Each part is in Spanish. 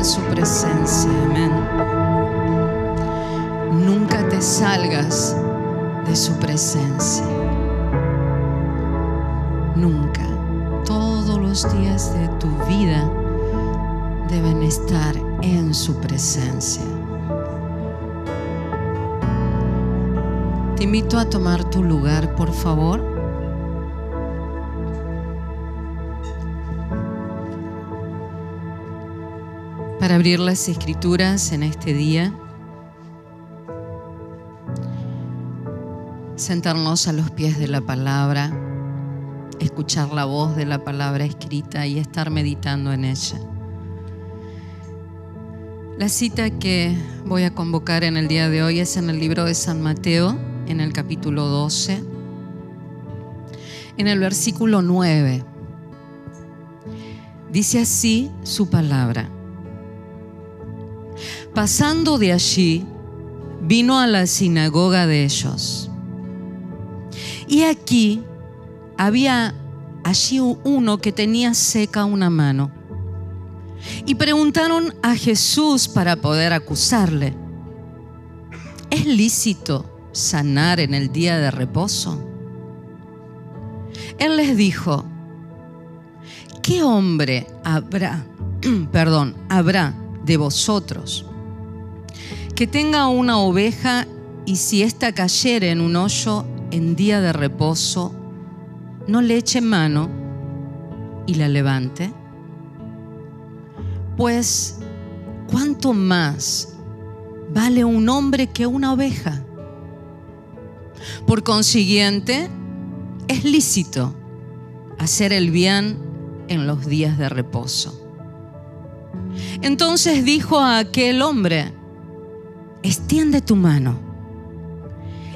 su presencia. Amén. Nunca te salgas de su presencia. Nunca. Todos los días de tu vida deben estar en su presencia. Te invito a tomar tu lugar, por favor. Para abrir las Escrituras en este día, sentarnos a los pies de la palabra, escuchar la voz de la palabra escrita y estar meditando en ella. La cita que voy a convocar en el día de hoy es en el libro de San Mateo, en el capítulo 12, en el versículo 9. Dice así su palabra: pasando de allí, vino a la sinagoga de ellos. Y aquí había allí uno que tenía seca una mano. Y preguntaron a Jesús para poder acusarle: ¿es lícito sanar en el día de reposo? Él les dijo: ¿qué hombre habrá de vosotros que tenga una oveja y si ésta cayere en un hoyo en día de reposo, no le eche mano y la levante? Pues, ¿cuánto más vale un hombre que una oveja? Por consiguiente, es lícito hacer el bien en los días de reposo. Entonces dijo a aquel hombre: extiende tu mano.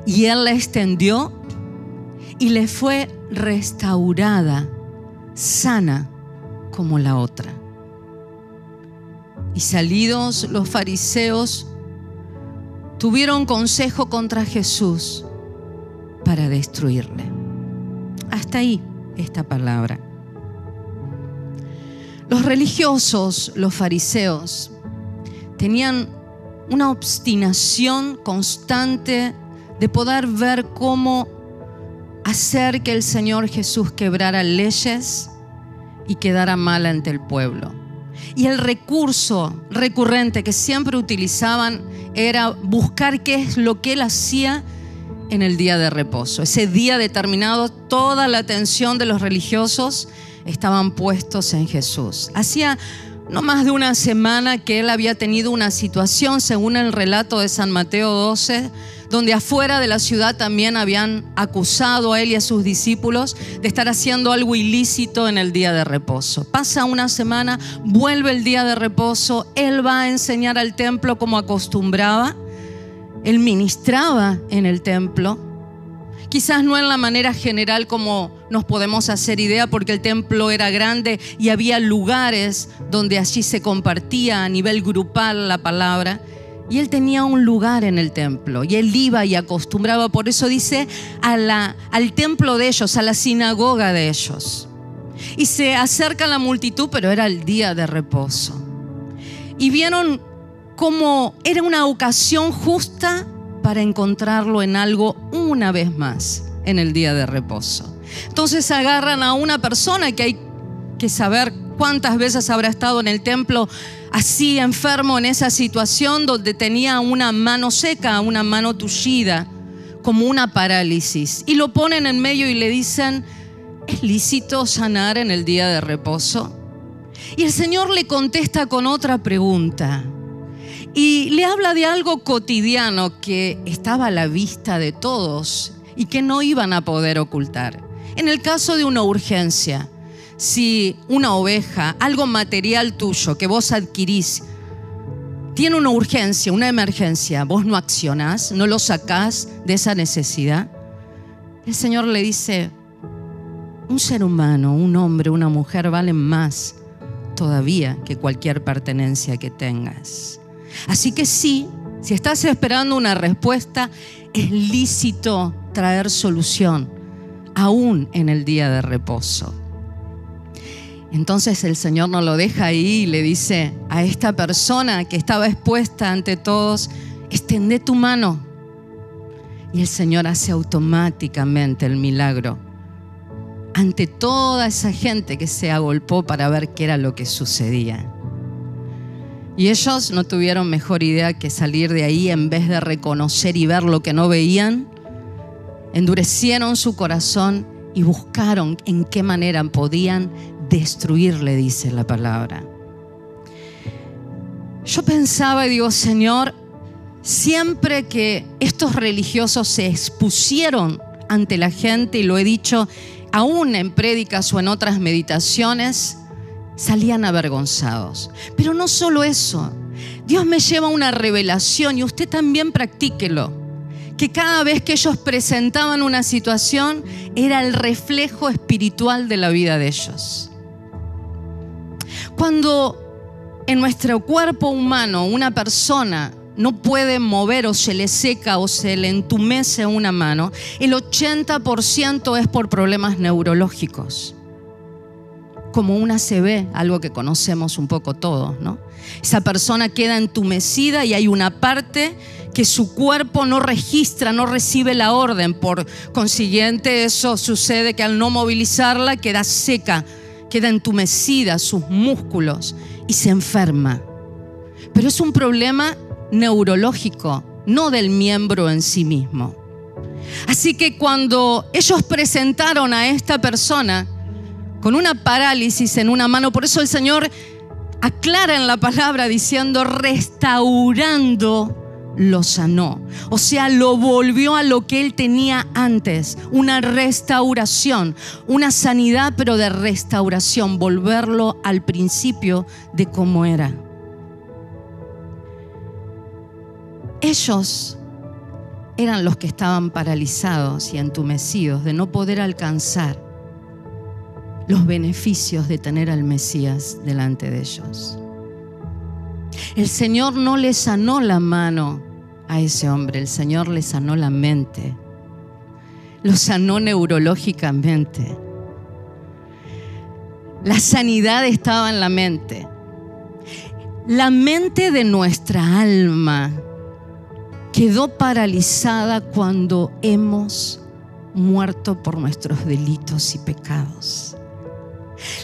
Y él la extendió y le fue restaurada, sana como la otra. Y salidos los fariseos, tuvieron consejo contra Jesús para destruirle. Hasta ahí esta palabra. Los religiosos, los fariseos, tenían una obstinación constante de poder ver cómo hacer que el Señor Jesús quebrara leyes y quedara mal ante el pueblo. Y el recurso recurrente que siempre utilizaban era buscar qué es lo que Él hacía en el día de reposo. Ese día determinado, toda la atención de los religiosos estaban puestos en Jesús. Hacía no más de una semana que Él había tenido una situación, según el relato de San Mateo 12, donde afuera de la ciudad también habían acusado a Él y a sus discípulos de estar haciendo algo ilícito en el día de reposo. Pasa una semana, vuelve el día de reposo, Él va a enseñar al templo como acostumbraba. Él ministraba en el templo. Quizás no en la manera general como nos podemos hacer idea, porque el templo era grande y había lugares donde allí se compartía a nivel grupal la palabra. Y él tenía un lugar en el templo y él iba y acostumbraba, por eso dice, al templo de ellos, a la sinagoga de ellos. Y se acerca la multitud, pero era el día de reposo. Y vieron cómo era una ocasión justa para encontrarlo en algo una vez más en el día de reposo. Entonces agarran a una persona que hay que saber cuántas veces habrá estado en el templo así enfermo, en esa situación donde tenía una mano seca, una mano tullida, como una parálisis. Y lo ponen en medio y le dicen: ¿es lícito sanar en el día de reposo? Y el Señor le contesta con otra pregunta. Y le habla de algo cotidiano que estaba a la vista de todos y que no iban a poder ocultar. En el caso de una urgencia, si una oveja, algo material tuyo que vos adquirís, tiene una urgencia, una emergencia, vos no accionás, no lo sacás de esa necesidad, el Señor le dice: un ser humano, un hombre, una mujer valen más todavía que cualquier pertenencia que tengas. Así que sí, si estás esperando una respuesta, es lícito traer solución, aún en el día de reposo. Entonces el Señor no lo deja ahí y le dice a esta persona que estaba expuesta ante todos: extendé tu mano. Y el Señor hace automáticamente el milagro ante toda esa gente que se agolpó para ver qué era lo que sucedía. Y ellos no tuvieron mejor idea que salir de ahí, en vez de reconocer y ver lo que no veían, endurecieron su corazón y buscaron en qué manera podían destruirle, dice la palabra. Yo pensaba y digo: Señor, siempre que estos religiosos se expusieron ante la gente, y lo he dicho aún en prédicas o en otras meditaciones, salían avergonzados. Pero no solo eso, Dios me lleva a una revelación, y usted también practíquelo, que cada vez que ellos presentaban una situación era el reflejo espiritual de la vida de ellos. Cuando en nuestro cuerpo humano una persona no puede mover, o se le seca o se le entumece una mano, el 80% es por problemas neurológicos, como una ACV, algo que conocemos un poco todos, ¿no? Esa persona queda entumecida y hay una parte que su cuerpo no registra, no recibe la orden. Por consiguiente, eso sucede que al no movilizarla queda seca, queda entumecida sus músculos y se enferma. Pero es un problema neurológico, no del miembro en sí mismo. Así que cuando ellos presentaron a esta persona con una parálisis en una mano, por eso el Señor aclara en la palabra diciendo: restaurando lo sanó. O sea, lo volvió a lo que él tenía antes, una restauración, una sanidad, pero de restauración, volverlo al principio de cómo era. Ellos eran los que estaban paralizados y entumecidos de no poder alcanzar los beneficios de tener al Mesías delante de ellos. El Señor no le sanó la mano a ese hombre, el Señor le sanó la mente, lo sanó neurológicamente. La sanidad estaba en la mente. La mente de nuestra alma quedó paralizada cuando hemos muerto por nuestros delitos y pecados.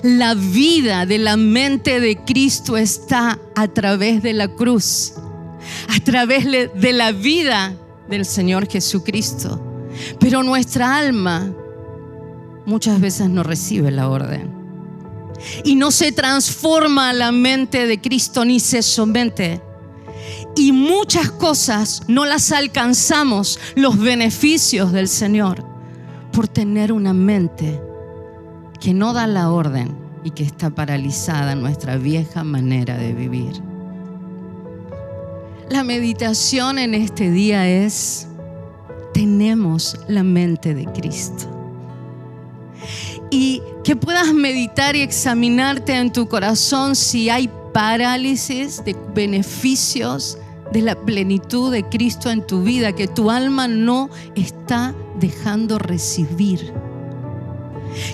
La vida de la mente de Cristo está a través de la cruz, a través de la vida del Señor Jesucristo. Pero nuestra alma muchas veces no recibe la orden y no se transforma a la mente de Cristo ni se somete. Y muchas cosas no las alcanzamos, los beneficios del Señor, por tener una mente que no da la orden y que está paralizada en nuestra vieja manera de vivir. La meditación en este día es: tenemos la mente de Cristo. Y que puedas meditar y examinarte en tu corazón si hay parálisis de beneficios de la plenitud de Cristo en tu vida, que tu alma no está dejando recibir.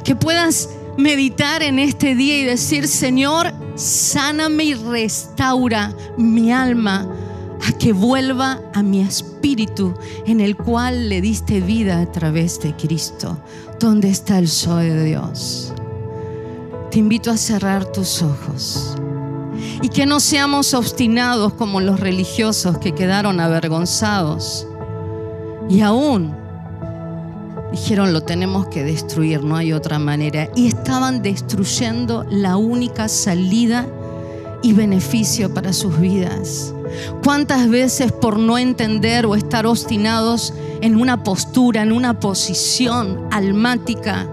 Que puedas meditar en este día y decir: Señor, sáname y restaura mi alma a que vuelva a mi espíritu, en el cual le diste vida a través de Cristo. ¿Dónde está el Zoe de Dios? Te invito a cerrar tus ojos y que no seamos obstinados como los religiosos que quedaron avergonzados y aún dijeron: lo tenemos que destruir, no hay otra manera. Y estaban destruyendo la única salida y beneficio para sus vidas. ¿Cuántas veces por no entender o estar obstinados en una postura, en una posición almática,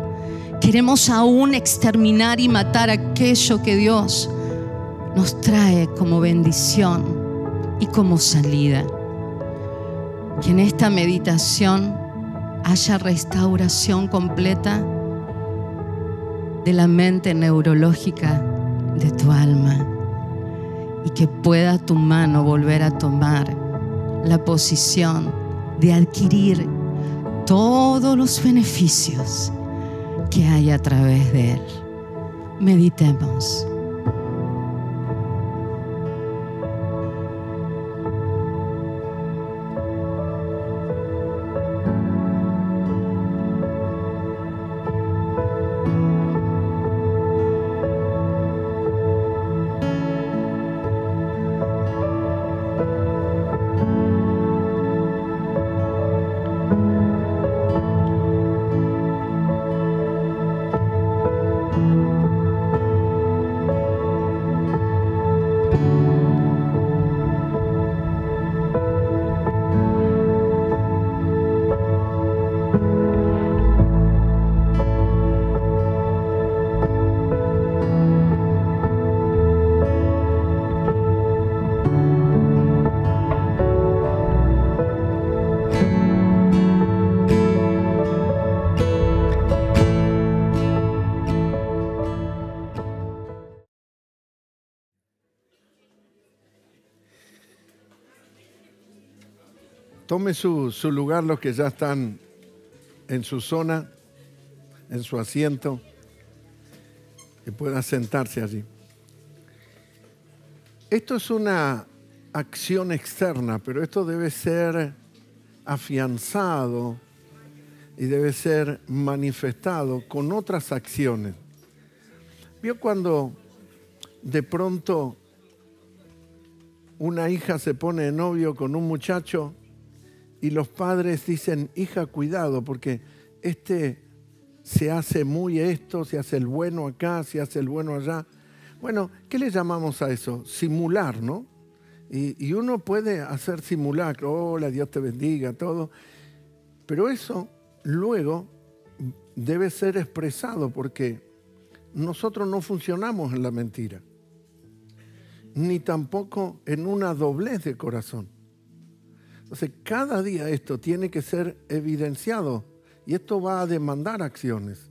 queremos aún exterminar y matar aquello que Dios nos trae como bendición y como salida? Que en esta meditación haya restauración completa de la mente neurológica de tu alma y que pueda tu mano volver a tomar la posición de adquirir todos los beneficios que hay a través de Él. Meditemos. Tome su lugar los que ya están en su zona, en su asiento, y pueda sentarse allí. Esto es una acción externa, pero esto debe ser afianzado y debe ser manifestado con otras acciones. ¿Vio cuando de pronto una hija se pone de novio con un muchacho y los padres dicen: hija, cuidado, porque se hace muy esto, se hace el bueno acá, se hace el bueno allá? Bueno, ¿qué le llamamos a eso? Simular, ¿no? Y uno puede hacer simulacro: hola, Dios te bendiga, todo. Pero eso luego debe ser expresado, porque nosotros no funcionamos en la mentira, ni tampoco en una doblez de corazón. Entonces, cada día esto tiene que ser evidenciado y esto va a demandar acciones.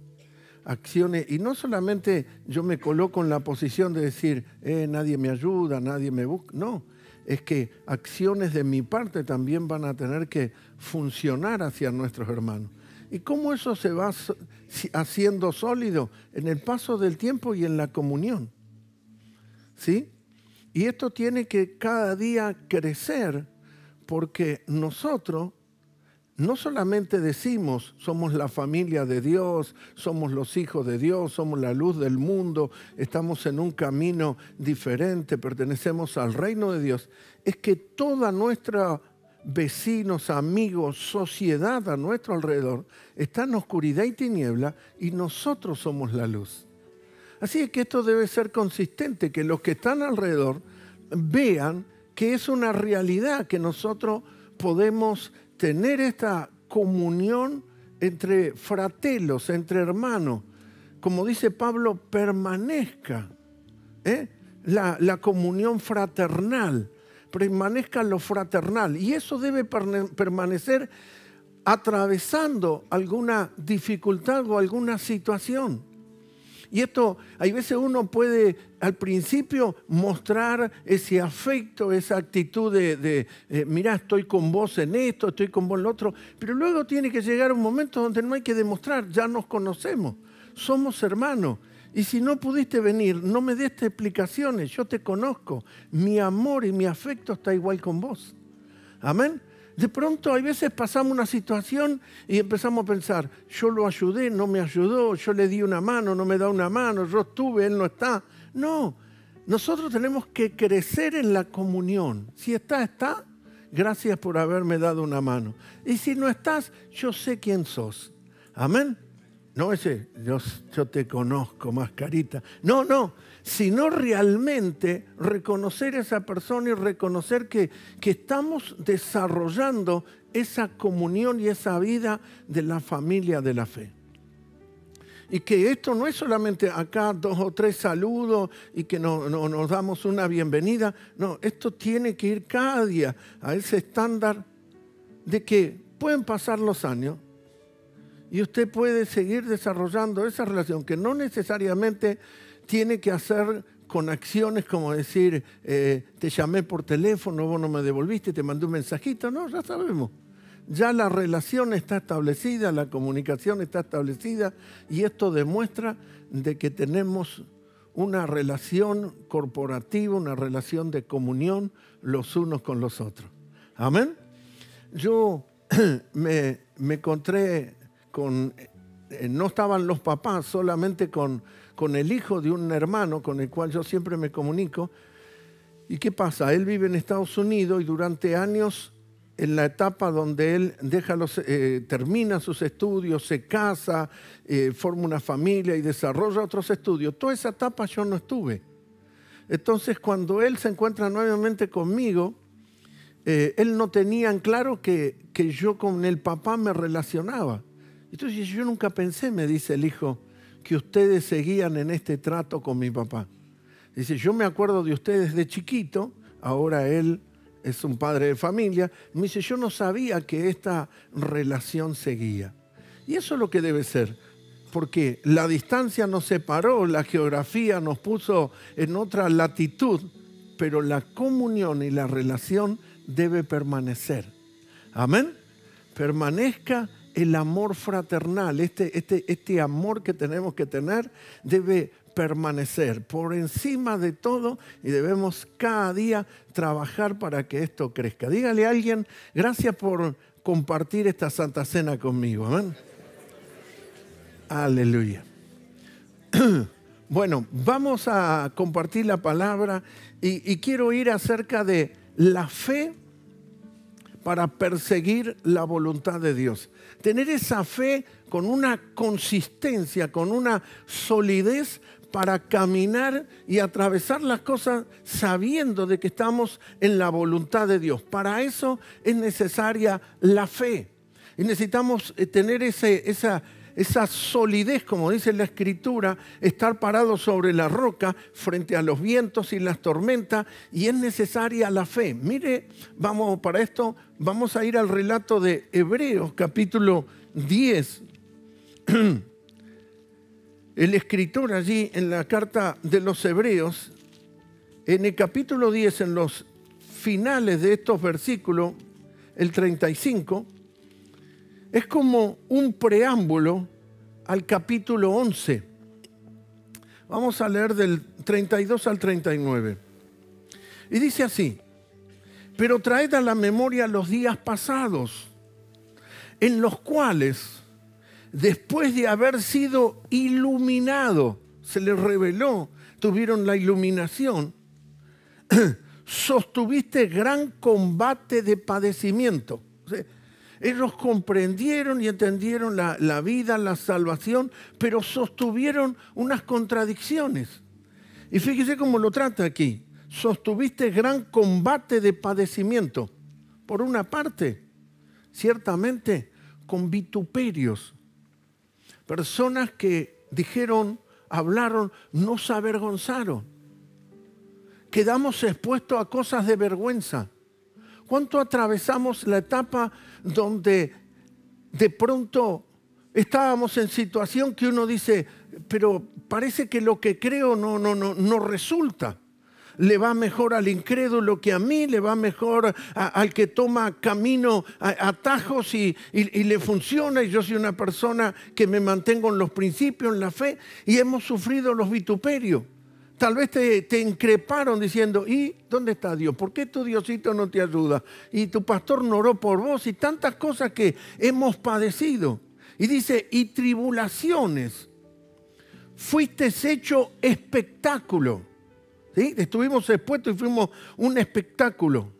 Y no solamente yo me coloco en la posición de decir: nadie me ayuda, nadie me busca. No, es que acciones de mi parte también van a tener que funcionar hacia nuestros hermanos. ¿Y cómo eso se va haciendo sólido? En el paso del tiempo y en la comunión. ¿Sí? Y esto tiene que cada día crecer, porque nosotros no solamente decimos: somos la familia de Dios, somos los hijos de Dios, somos la luz del mundo, estamos en un camino diferente, pertenecemos al reino de Dios. Es que toda nuestra vecinos, amigos, sociedad a nuestro alrededor está en oscuridad y tiniebla, y nosotros somos la luz. Así es que esto debe ser consistente, que los que están alrededor vean que es una realidad, que nosotros podemos tener esta comunión entre fratelos, entre hermanos. Como dice Pablo, permanezca la comunión fraternal, permanezca lo fraternal. Y eso debe permanecer atravesando alguna dificultad o alguna situación. Y esto, hay veces uno puede al principio mostrar ese afecto, esa actitud de mirá, estoy con vos en esto, estoy con vos en lo otro, pero luego tiene que llegar un momento donde no hay que demostrar, ya nos conocemos, somos hermanos. Y si no pudiste venir, no me des explicaciones, yo te conozco, mi amor y mi afecto está igual con vos. Amén. De pronto, hay veces pasamos una situación y empezamos a pensar, yo lo ayudé, no me ayudó, yo le di una mano, no me da una mano, yo estuve, él no está. No, nosotros tenemos que crecer en la comunión. Si está, está. Gracias por haberme dado una mano. Y si no estás, yo sé quién sos. Amén. No ese, yo te conozco, mascarita. No, no. Sino realmente reconocer a esa persona y reconocer que estamos desarrollando esa comunión y esa vida de la familia de la fe. Y que esto no es solamente acá 2 o 3 saludos y que nos damos una bienvenida. No, esto tiene que ir cada día a ese estándar de que pueden pasar los años y usted puede seguir desarrollando esa relación que no necesariamente tiene que hacer con acciones como decir, te llamé por teléfono, vos no me devolviste, te mandé un mensajito. No, ya sabemos. Ya la relación está establecida, la comunicación está establecida y esto demuestra de que tenemos una relación corporativa, una relación de comunión los unos con los otros. Amén. Yo me encontré con, no estaban los papás, solamente con el hijo de un hermano con el cual yo siempre me comunico. ¿Y qué pasa? Él vive en Estados Unidos y durante años, en la etapa donde él termina sus estudios, se casa, forma una familia y desarrolla otros estudios, toda esa etapa yo no estuve. Entonces, cuando él se encuentra nuevamente conmigo, él no tenía en claro que yo con el papá me relacionaba. Entonces, yo nunca pensé, me dice el hijo, que ustedes seguían en este trato con mi papá. Dice, yo me acuerdo de ustedes de chiquito, ahora él es un padre de familia. Me dice, yo no sabía que esta relación seguía. Y eso es lo que debe ser, porque la distancia nos separó, la geografía nos puso en otra latitud, pero la comunión y la relación debe permanecer. Amén. Permanezca el amor fraternal, este amor que tenemos que tener debe permanecer por encima de todo y debemos cada día trabajar para que esto crezca. Dígale a alguien, gracias por compartir esta Santa Cena conmigo. Amén. Aleluya. Bueno, vamos a compartir la palabra y quiero ir acerca de la fe para perseguir la voluntad de Dios. Tener esa fe con una consistencia, con una solidez para caminar y atravesar las cosas sabiendo de que estamos en la voluntad de Dios. Para eso es necesaria la fe. Y necesitamos tener esa solidez, como dice la Escritura, estar parado sobre la roca frente a los vientos y las tormentas, y es necesaria la fe. Mire, para esto vamos a ir al relato de Hebreos, capítulo 10. El escritor allí en la carta de los Hebreos, en el capítulo 10, en los finales de estos versículos, el 35, es como un preámbulo al capítulo 11. Vamos a leer del 32 al 39. Y dice así, pero traed a la memoria los días pasados, en los cuales, después de haber sido iluminado, se les reveló, tuvieron la iluminación, sostuviste gran combate de padecimiento. O sea, ellos comprendieron y entendieron la vida, la salvación, pero sostuvieron unas contradicciones. Y fíjese cómo lo trata aquí. Sostuviste gran combate de padecimiento. Por una parte, ciertamente, con vituperios. Personas que dijeron, hablaron, no se avergonzaron. Quedamos expuestos a cosas de vergüenza. ¿Cuánto atravesamos la etapa donde de pronto estábamos en situación que uno dice, pero parece que lo que creo no resulta. Le va mejor al incrédulo que a mí, le va mejor al que toma camino, atajos y le funciona. Y yo soy una persona que me mantengo en los principios, en la fe, y hemos sufrido los vituperios. Tal vez te increparon diciendo, ¿y dónde está Dios? ¿Por qué tu Diosito no te ayuda? Y tu pastor no oró por vos, y tantas cosas que hemos padecido. Y dice, y tribulaciones, fuiste hecho espectáculo. ¿Sí? Estuvimos expuestos y fuimos un espectáculo.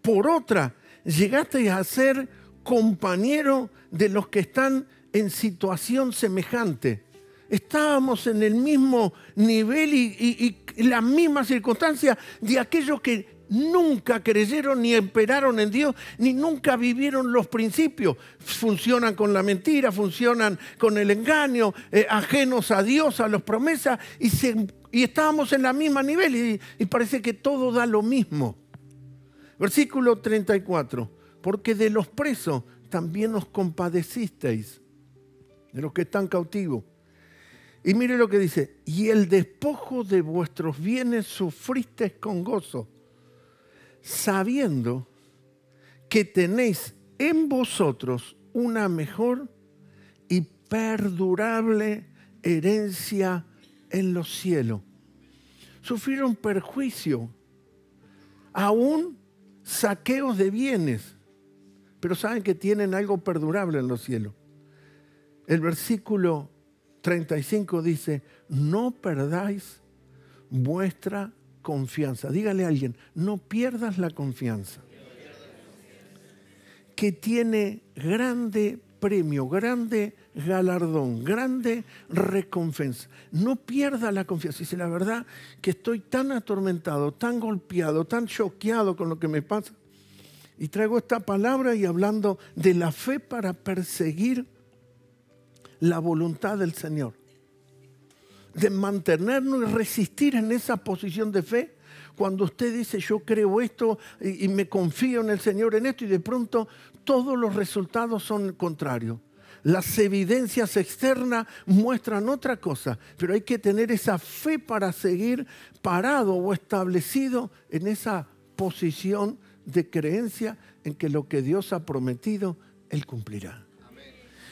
Por otra, llegaste a ser compañero de los que están en situación semejante. Estábamos en el mismo nivel y la misma circunstancia de aquellos que nunca creyeron ni esperaron en Dios, ni nunca vivieron los principios. Funcionan con la mentira, funcionan con el engaño, ajenos a Dios, a las promesas, y estábamos en la misma nivel y parece que todo da lo mismo. Versículo 34. Porque de los presos también os compadecisteis, de los que están cautivos. Y mire lo que dice, y el despojo de vuestros bienes sufristeis con gozo, sabiendo que tenéis en vosotros una mejor y perdurable herencia en los cielos. Sufrieron perjuicio, aún saqueos de bienes, pero saben que tienen algo perdurable en los cielos. El versículo 35 dice, no perdáis vuestra confianza. Dígale a alguien, no pierdas la confianza. Que tiene grande premio, grande galardón, grande recompensa. No pierda la confianza. Dice, la verdad que estoy tan atormentado, tan golpeado, tan choqueado con lo que me pasa. Y traigo esta palabra y hablando de la fe para perseguir la voluntad del Señor. De mantenernos y resistir en esa posición de fe. Cuando usted dice, yo creo esto y me confío en el Señor en esto, y de pronto todos los resultados son contrarios. Las evidencias externas muestran otra cosa, pero hay que tener esa fe para seguir parado o establecido en esa posición de creencia en que lo que Dios ha prometido, Él cumplirá.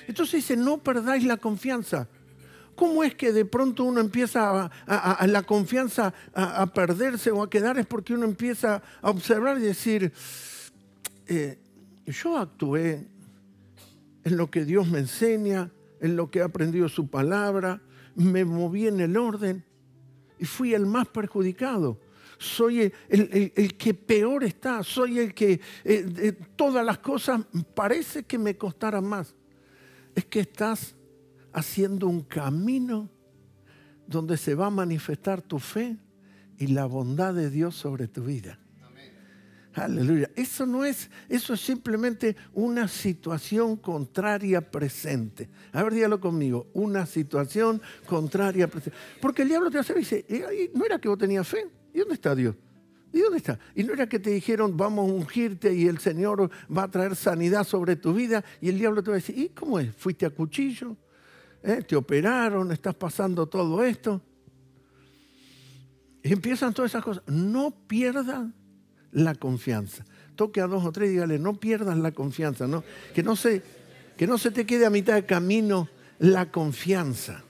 Entonces dice, no perdáis la confianza. ¿Cómo es que de pronto uno empieza a la confianza a perderse o a quedar? Es porque uno empieza a observar y decir, yo actué en lo que Dios me enseña, en lo que he aprendido su palabra, me moví en el orden y fui el más perjudicado. Soy el que peor está, soy el que todas las cosas parece que me costaran más. Es que estás haciendo un camino donde se va a manifestar tu fe y la bondad de Dios sobre tu vida. Amén. Aleluya. Eso es simplemente una situación contraria presente. A ver, dígalo conmigo. Una situación contraria presente. Porque el diablo te hace y dice, ¿no era que vos tenías fe? ¿Y dónde está Dios? ¿Y dónde está? Y no era que te dijeron, vamos a ungirte y el Señor va a traer sanidad sobre tu vida. Y el diablo te va a decir, ¿y cómo es? ¿Fuiste a cuchillo? Te operaron, estás pasando todo esto. Y empiezan todas esas cosas. No pierdan la confianza. Toque a 2 o 3 y dígale, no pierdas la confianza, ¿no? Que no se te quede a mitad de camino la confianza.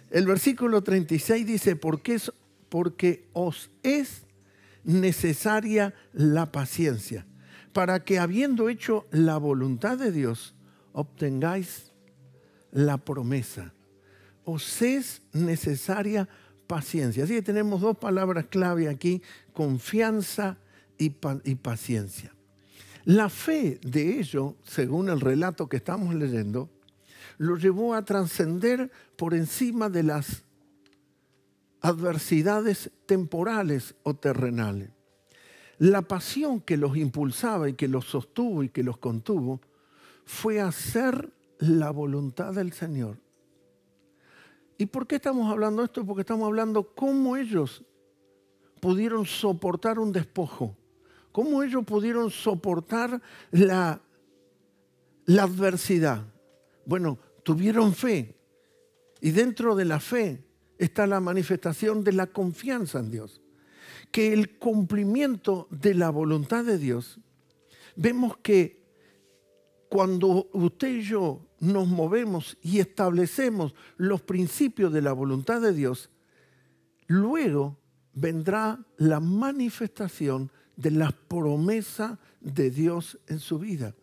El versículo 36 dice, porque os es necesaria la paciencia, para que habiendo hecho la voluntad de Dios, obtengáis la promesa. Os es necesaria paciencia. Así que tenemos 2 palabras clave aquí, confianza y paciencia. La fe de ellos, según el relato que estamos leyendo, lo llevó a trascender por encima de las adversidades temporales o terrenales. La pasión que los impulsaba y que los sostuvo y que los contuvo fue hacer la voluntad del Señor. ¿Y por qué estamos hablando esto? Porque estamos hablando cómo ellos pudieron soportar un despojo, cómo ellos pudieron soportar la adversidad? Bueno, tuvieron fe. Y dentro de la fe está la manifestación de la confianza en Dios. Que el cumplimiento de la voluntad de Dios, vemos que cuando usted y yo nos movemos y establecemos los principios de la voluntad de Dios, luego vendrá la manifestación de la promesa de Dios en su vida.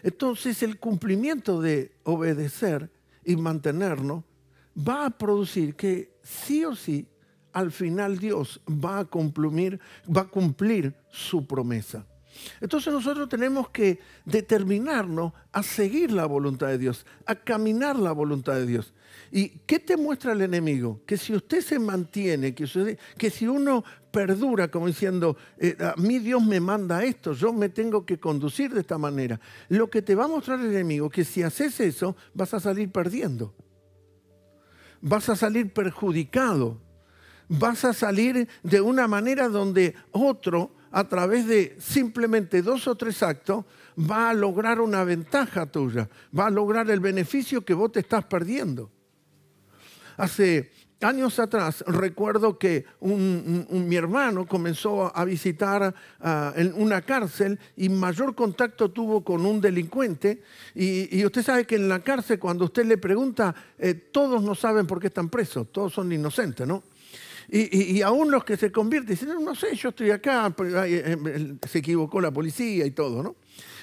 Entonces el cumplimiento de obedecer y mantenernos va a producir que sí o sí al final Dios va a cumplir su promesa. Entonces nosotros tenemos que determinarnos a seguir la voluntad de Dios, a caminar la voluntad de Dios. ¿Y qué te muestra el enemigo? Que si usted se mantiene, que si uno perdura como diciendo, a mí Dios me manda esto, yo me tengo que conducir de esta manera. Lo que te va a mostrar el enemigo, que si haces eso, vas a salir perdiendo. Vas a salir perjudicado. Vas a salir de una manera donde otro, a través de simplemente 2 o 3 actos, va a lograr una ventaja tuya, va a lograr el beneficio que vos te estás perdiendo. Hace años atrás recuerdo que mi hermano comenzó a visitar en una cárcel y mayor contacto tuvo con un delincuente y usted sabe que en la cárcel cuando usted le pregunta, todos no saben por qué están presos, todos son inocentes, ¿no? Y aún los que se convierten dicen, no sé, yo estoy acá, se equivocó la policía y todo, ¿no?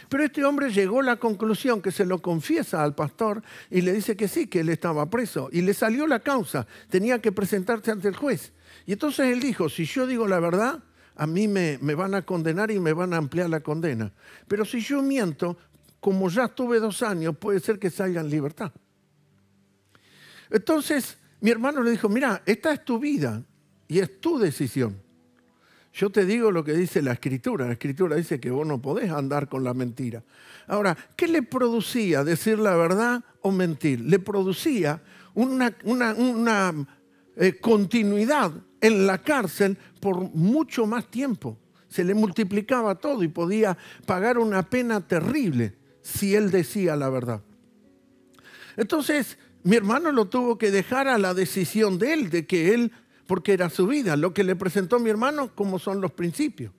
Pero este hombre llegó a la conclusión que se lo confiesa al pastor y le dice que sí, que él estaba preso. Y le salió la causa, tenía que presentarse ante el juez. Y entonces él dijo, si yo digo la verdad, a mí me van a condenar y me van a ampliar la condena. Pero si yo miento, como ya estuve 2 años, puede ser que salga en libertad. Entonces mi hermano le dijo, mira, esta es tu vida y es tu decisión. Yo te digo lo que dice la Escritura. La Escritura dice que vos no podés andar con la mentira. Ahora, ¿qué le producía decir la verdad o mentir? Le producía una continuidad en la cárcel por mucho más tiempo. Se le multiplicaba todo y podía pagar una pena terrible si él decía la verdad. Entonces, mi hermano lo tuvo que dejar a la decisión de él, de que él, porque era su vida, lo que le presentó mi hermano, cómo son los principios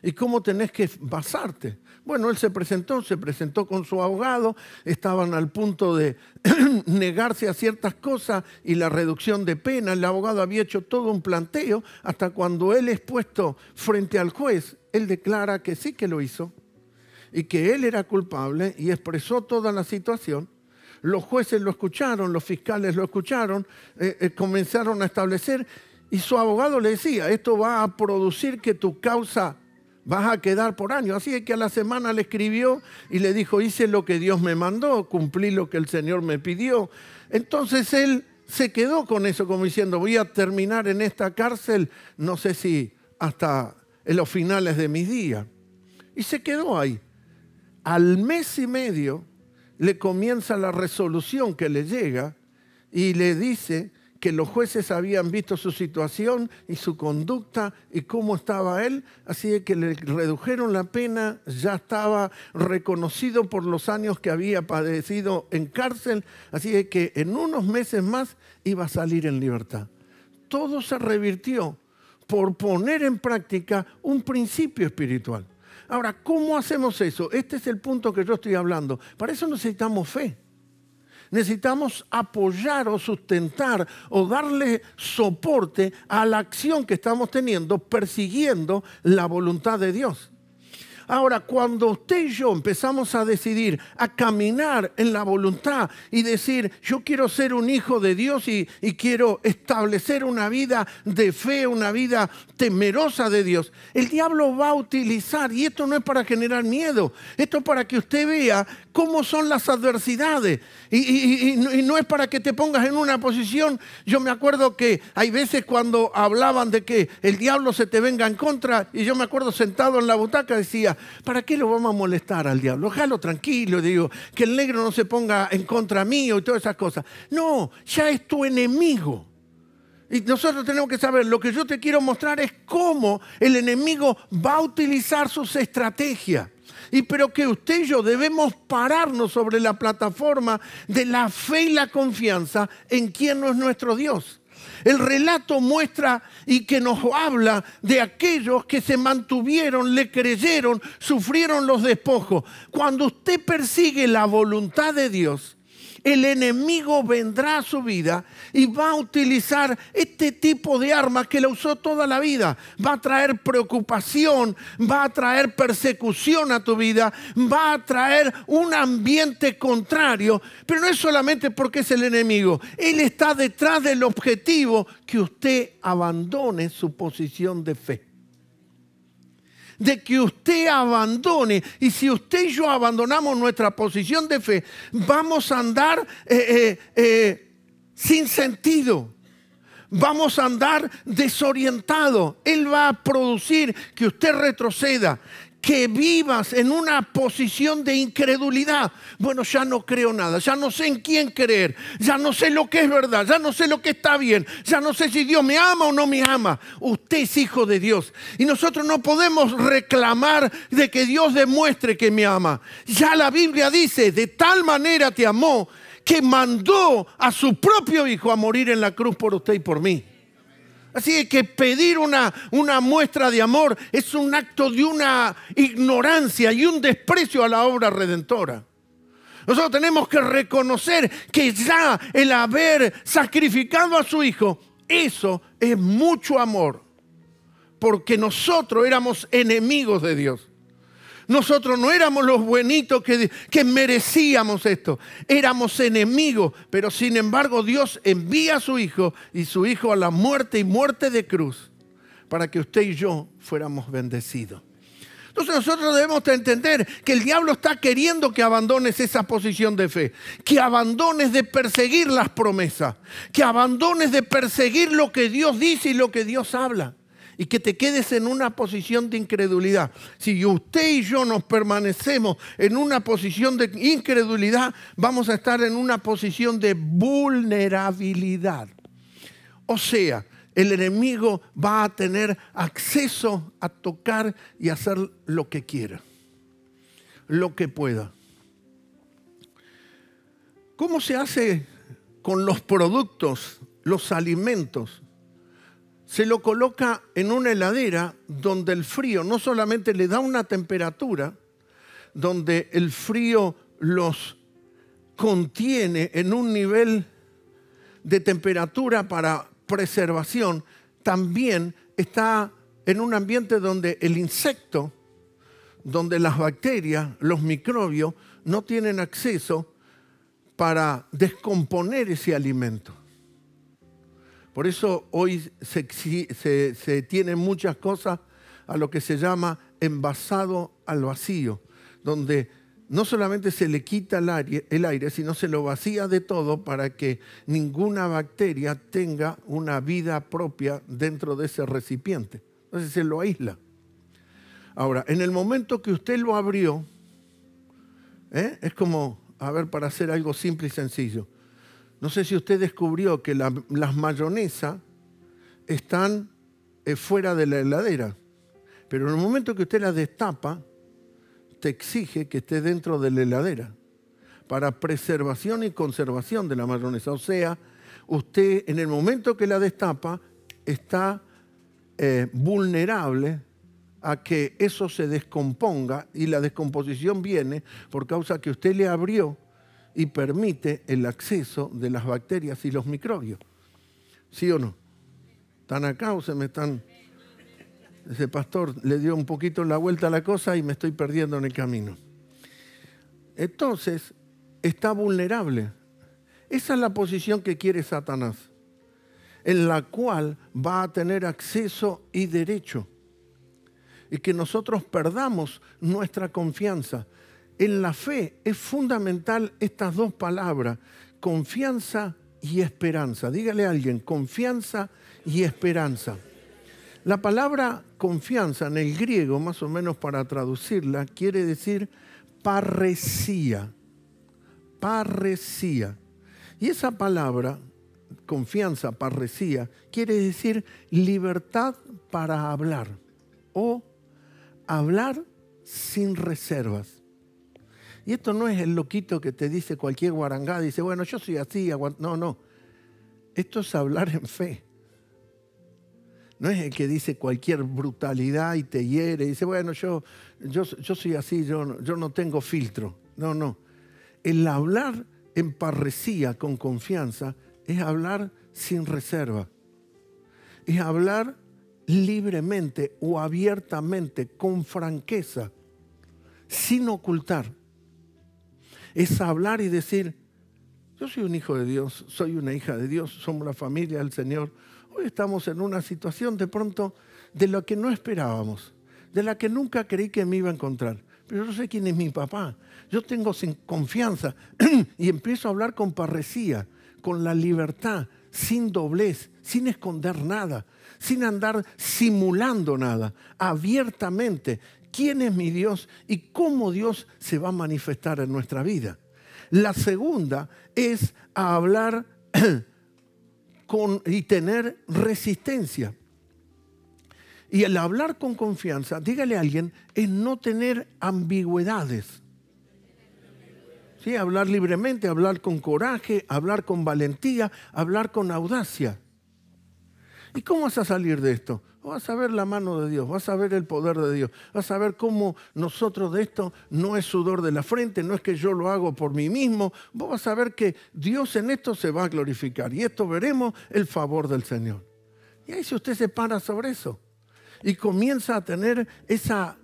y cómo tenés que basarte. Bueno, él se presentó con su abogado, estaban al punto de negarse a ciertas cosas y la reducción de pena. El abogado había hecho todo un planteo hasta cuando él es puesto frente al juez, él declara que sí que lo hizo y que él era culpable y expresó toda la situación. Los jueces lo escucharon, los fiscales lo escucharon, comenzaron a establecer y su abogado le decía, esto va a producir que tu causa vas a quedar por años. Así es que a la semana le escribió y le dijo, hice lo que Dios me mandó, cumplí lo que el Señor me pidió. Entonces él se quedó con eso como diciendo, voy a terminar en esta cárcel, no sé si hasta en los finales de mis días. Y se quedó ahí. Al mes y medio le comienza la resolución que le llega y le dice que los jueces habían visto su situación y su conducta y cómo estaba él, así que le redujeron la pena, ya estaba reconocido por los años que había padecido en cárcel, así que en unos meses más iba a salir en libertad. Todo se revirtió por poner en práctica un principio espiritual. Ahora, ¿cómo hacemos eso? Este es el punto que yo estoy hablando. Para eso necesitamos fe. Necesitamos apoyar o sustentar o darle soporte a la acción que estamos teniendo persiguiendo la voluntad de Dios. Ahora, cuando usted y yo empezamos a decidir a caminar en la voluntad y decir, yo quiero ser un hijo de Dios y quiero establecer una vida de fe, una vida temerosa de Dios, el diablo va a utilizar, y esto no es para generar miedo, esto es para que usted vea cómo son las adversidades y no es para que te pongas en una posición. Yo me acuerdo que hay veces cuando hablaban de que el diablo se te venga en contra y yo me acuerdo sentado en la butaca decía, ¿para qué lo vamos a molestar al diablo? Déjalo tranquilo, digo, que el negro no se ponga en contra mío y todas esas cosas. No, ya es tu enemigo. Y nosotros tenemos que saber, lo que yo te quiero mostrar es cómo el enemigo va a utilizar sus estrategias. Pero que usted y yo debemos pararnos sobre la plataforma de la fe y la confianza en quien no es nuestro Dios. El relato muestra y que nos habla de aquellos que se mantuvieron, le creyeron, sufrieron los despojos. Cuando usted persigue la voluntad de Dios, el enemigo vendrá a su vida y va a utilizar este tipo de armas que la usó toda la vida. Va a traer preocupación, va a traer persecución a tu vida, va a traer un ambiente contrario. Pero no es solamente porque es el enemigo. Él está detrás del objetivo que usted abandone su posición de fe. De que usted abandone, y si usted y yo abandonamos nuestra posición de fe, vamos a andar sin sentido, vamos a andar desorientados. Él va a producir que usted retroceda, que vivas en una posición de incredulidad. Bueno, ya no creo nada, ya no sé en quién creer, ya no sé lo que es verdad, ya no sé lo que está bien, ya no sé si Dios me ama o no me ama. Usted es hijo de Dios y nosotros no podemos reclamar de que Dios demuestre que me ama. Ya la Biblia dice, de tal manera te amó que mandó a su propio hijo a morir en la cruz por usted y por mí. Así que pedir una muestra de amor es un acto de una ignorancia y un desprecio a la obra redentora. Nosotros tenemos que reconocer que ya el haber sacrificado a su hijo, eso es mucho amor. Porque nosotros éramos enemigos de Dios. Nosotros no éramos los buenitos que merecíamos esto. Éramos enemigos, pero sin embargo Dios envía a su Hijo y su Hijo a la muerte y muerte de cruz para que usted y yo fuéramos bendecidos. Entonces nosotros debemos entender que el diablo está queriendo que abandones esa posición de fe, que abandones de perseguir las promesas, que abandones de perseguir lo que Dios dice y lo que Dios habla. Y que te quedes en una posición de incredulidad. Si usted y yo nos permanecemos en una posición de incredulidad, vamos a estar en una posición de vulnerabilidad. O sea, el enemigo va a tener acceso a tocar y hacer lo que quiera, lo que pueda. ¿Cómo se hace con los productos, los alimentos? Se lo coloca en una heladera donde el frío no solamente le da una temperatura, donde el frío los contiene en un nivel de temperatura para preservación, también está en un ambiente donde el insecto, donde las bacterias, los microbios, no tienen acceso para descomponer ese alimento. Por eso hoy se tienen muchas cosas a lo que se llama envasado al vacío, donde no solamente se le quita el aire, sino se lo vacía de todo para que ninguna bacteria tenga una vida propia dentro de ese recipiente. Entonces se lo aísla. Ahora, en el momento que usted lo abrió, es como, a ver, para hacer algo simple y sencillo. No sé si usted descubrió que las mayonesas están fuera de la heladera, pero en el momento que usted las destapa, te exige que esté dentro de la heladera para preservación y conservación de la mayonesa. O sea, usted en el momento que la destapa está vulnerable a que eso se descomponga, y la descomposición viene por causa que usted le abrió y permite el acceso de las bacterias y los microbios. ¿Sí o no? ¿Están acá o se me están...? Ese pastor le dio un poquito la vuelta a la cosa y me estoy perdiendo en el camino. Entonces, está vulnerable. Esa es la posición que quiere Satanás, en la cual va a tener acceso y derecho. Y que nosotros perdamos nuestra confianza. En la fe es fundamental estas dos palabras, confianza y esperanza. Dígale a alguien, confianza y esperanza. La palabra confianza en el griego, más o menos para traducirla, quiere decir parresía. Parresía. Y esa palabra, confianza, parresía, quiere decir libertad para hablar o hablar sin reservas. Y esto no es el loquito que te dice cualquier guarangada, dice, bueno, yo soy así, no, no. Esto es hablar en fe. No es el que dice cualquier brutalidad y te hiere, y dice, bueno, yo soy así, yo no tengo filtro. No, no. El hablar en parresía, con confianza, es hablar sin reserva. Es hablar libremente o abiertamente, con franqueza, sin ocultar. Es hablar y decir, yo soy un hijo de Dios, soy una hija de Dios, somos la familia del Señor. Hoy estamos en una situación de pronto de la que no esperábamos, de la que nunca creí que me iba a encontrar. Pero yo sé quién es mi papá, yo tengo confianza y empiezo a hablar con parresía, con la libertad, sin doblez, sin esconder nada, sin andar simulando nada, abiertamente. ¿Quién es mi Dios y cómo Dios se va a manifestar en nuestra vida? La segunda es hablar y tener resistencia. Y el hablar con confianza, dígale a alguien, es no tener ambigüedades. ¿Sí? Hablar libremente, hablar con coraje, hablar con valentía, hablar con audacia. ¿Y cómo vas a salir de esto? Vas a ver la mano de Dios, vas a ver el poder de Dios, vas a ver cómo nosotros de esto no es sudor de la frente, no es que yo lo hago por mí mismo. Vos vas a ver que Dios en esto se va a glorificar y esto veremos el favor del Señor. Y ahí si usted se para sobre eso y comienza a tener esa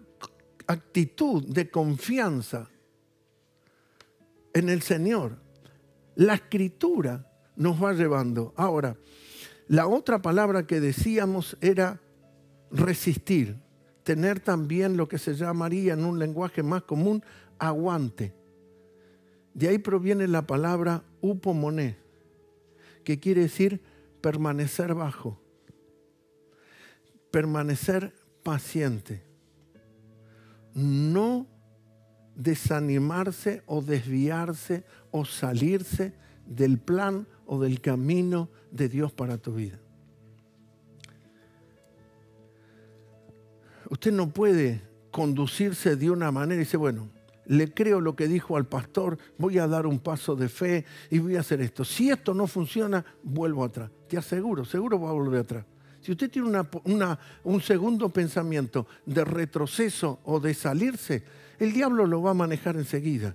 actitud de confianza en el Señor, la Escritura nos va llevando. Ahora, la otra palabra que decíamos era resistir, tener también lo que se llamaría en un lenguaje más común, aguante. De ahí proviene la palabra upomoné, que quiere decir permanecer bajo, permanecer paciente, no desanimarse o desviarse o salirse del plan o del camino de Dios para tu vida. Usted no puede conducirse de una manera y dice, bueno, le creo lo que dijo al pastor, voy a dar un paso de fe y voy a hacer esto. Si esto no funciona, vuelvo atrás. Te aseguro, seguro va a volver atrás. Si usted tiene un segundo pensamiento de retroceso o de salirse, el diablo lo va a manejar enseguida.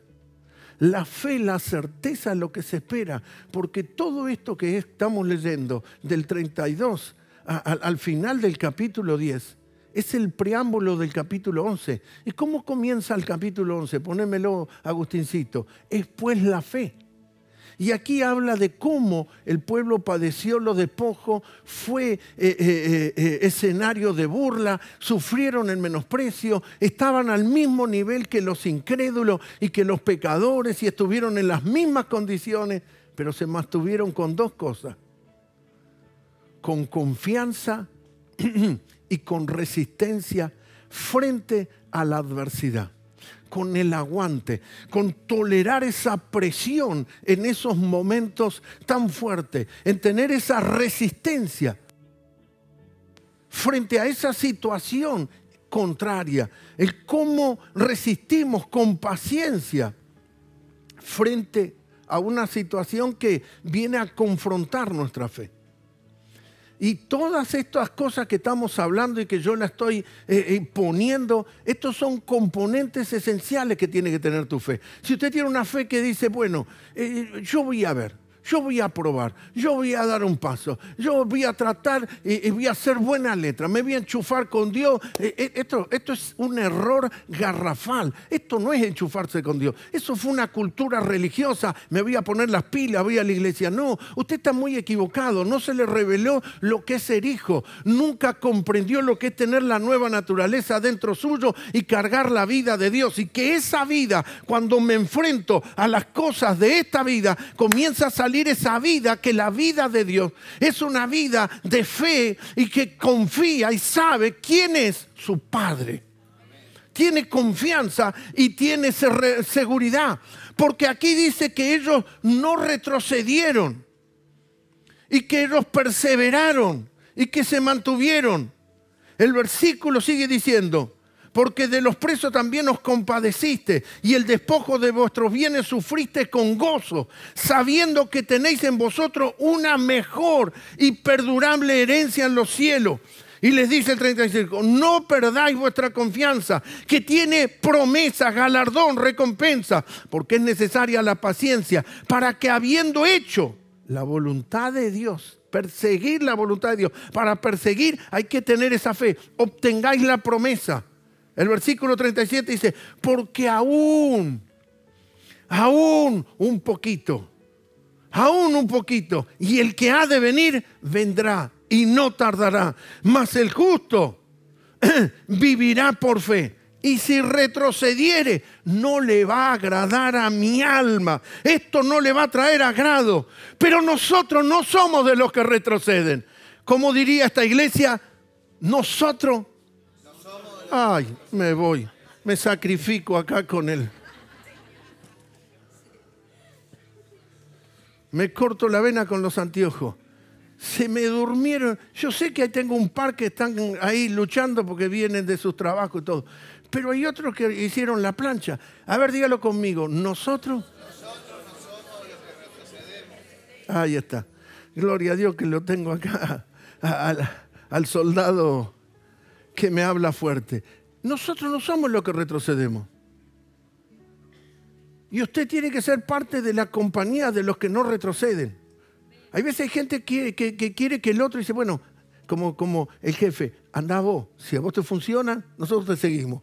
La fe, la certeza es lo que se espera, porque todo esto que estamos leyendo del 32 al final del capítulo 10 es el preámbulo del capítulo 11. ¿Y cómo comienza el capítulo 11? Ponémelo, Agustincito. Es pues la fe. Y aquí habla de cómo el pueblo padeció los despojos, fue escenario de burla, sufrieron el menosprecio, estaban al mismo nivel que los incrédulos y que los pecadores y estuvieron en las mismas condiciones, pero se mantuvieron con dos cosas, con confianza y con resistencia frente a la adversidad. Con el aguante, con tolerar esa presión en esos momentos tan fuertes, en tener esa resistencia frente a esa situación contraria, el cómo resistimos con paciencia frente a una situación que viene a confrontar nuestra fe. Y todas estas cosas que estamos hablando y que yo la estoy poniendo, estos son componentes esenciales que tiene que tener tu fe. Si usted tiene una fe que dice, bueno, yo voy a ver, yo voy a probar, yo voy a dar un paso, yo voy a tratar y voy a hacer buena letra, me voy a enchufar con Dios. Esto es un error garrafal. Esto no es enchufarse con Dios. Eso fue una cultura religiosa. Me voy a poner las pilas, voy a la iglesia. No, usted está muy equivocado. No se le reveló lo que es ser hijo. Nunca comprendió lo que es tener la nueva naturaleza dentro suyo y cargar la vida de Dios. Y que esa vida, cuando me enfrento a las cosas de esta vida, comienza a salir esa vida, que la vida de Dios es una vida de fe y que confía y sabe quién es su Padre. Tiene confianza y tiene seguridad, porque aquí dice que ellos no retrocedieron y que ellos perseveraron y que se mantuvieron. El versículo sigue diciendo, porque de los presos también os compadeciste, y el despojo de vuestros bienes sufriste con gozo, sabiendo que tenéis en vosotros una mejor y perdurable herencia en los cielos. Y les dice el 35, no perdáis vuestra confianza, que tiene promesa, galardón, recompensa, porque es necesaria la paciencia, para que habiendo hecho la voluntad de Dios, perseguir la voluntad de Dios, para perseguir hay que tener esa fe, obtengáis la promesa. El versículo 37 dice, porque aún un poquito, y el que ha de venir, vendrá y no tardará. Mas el justo vivirá por fe. Y si retrocediere, no le va a agradar a mi alma. Esto no le va a traer agrado. Pero nosotros no somos de los que retroceden. Como diría esta iglesia, nosotros... Ay, me voy. Me sacrifico acá con él. Me corto la vena con los anteojos. Se me durmieron. Yo sé que tengo un par que están ahí luchando porque vienen de sus trabajos y todo. Pero hay otros que hicieron la plancha. A ver, dígalo conmigo. Nosotros no somos los que retrocedemos. Ahí está. Gloria a Dios que lo tengo acá. Al soldado que me habla fuerte. Nosotros no somos los que retrocedemos. Y usted tiene que ser parte de la compañía de los que no retroceden. Hay veces hay gente que quiere que el otro dice, bueno, como el jefe, anda vos. Si a vos te funciona, nosotros te seguimos.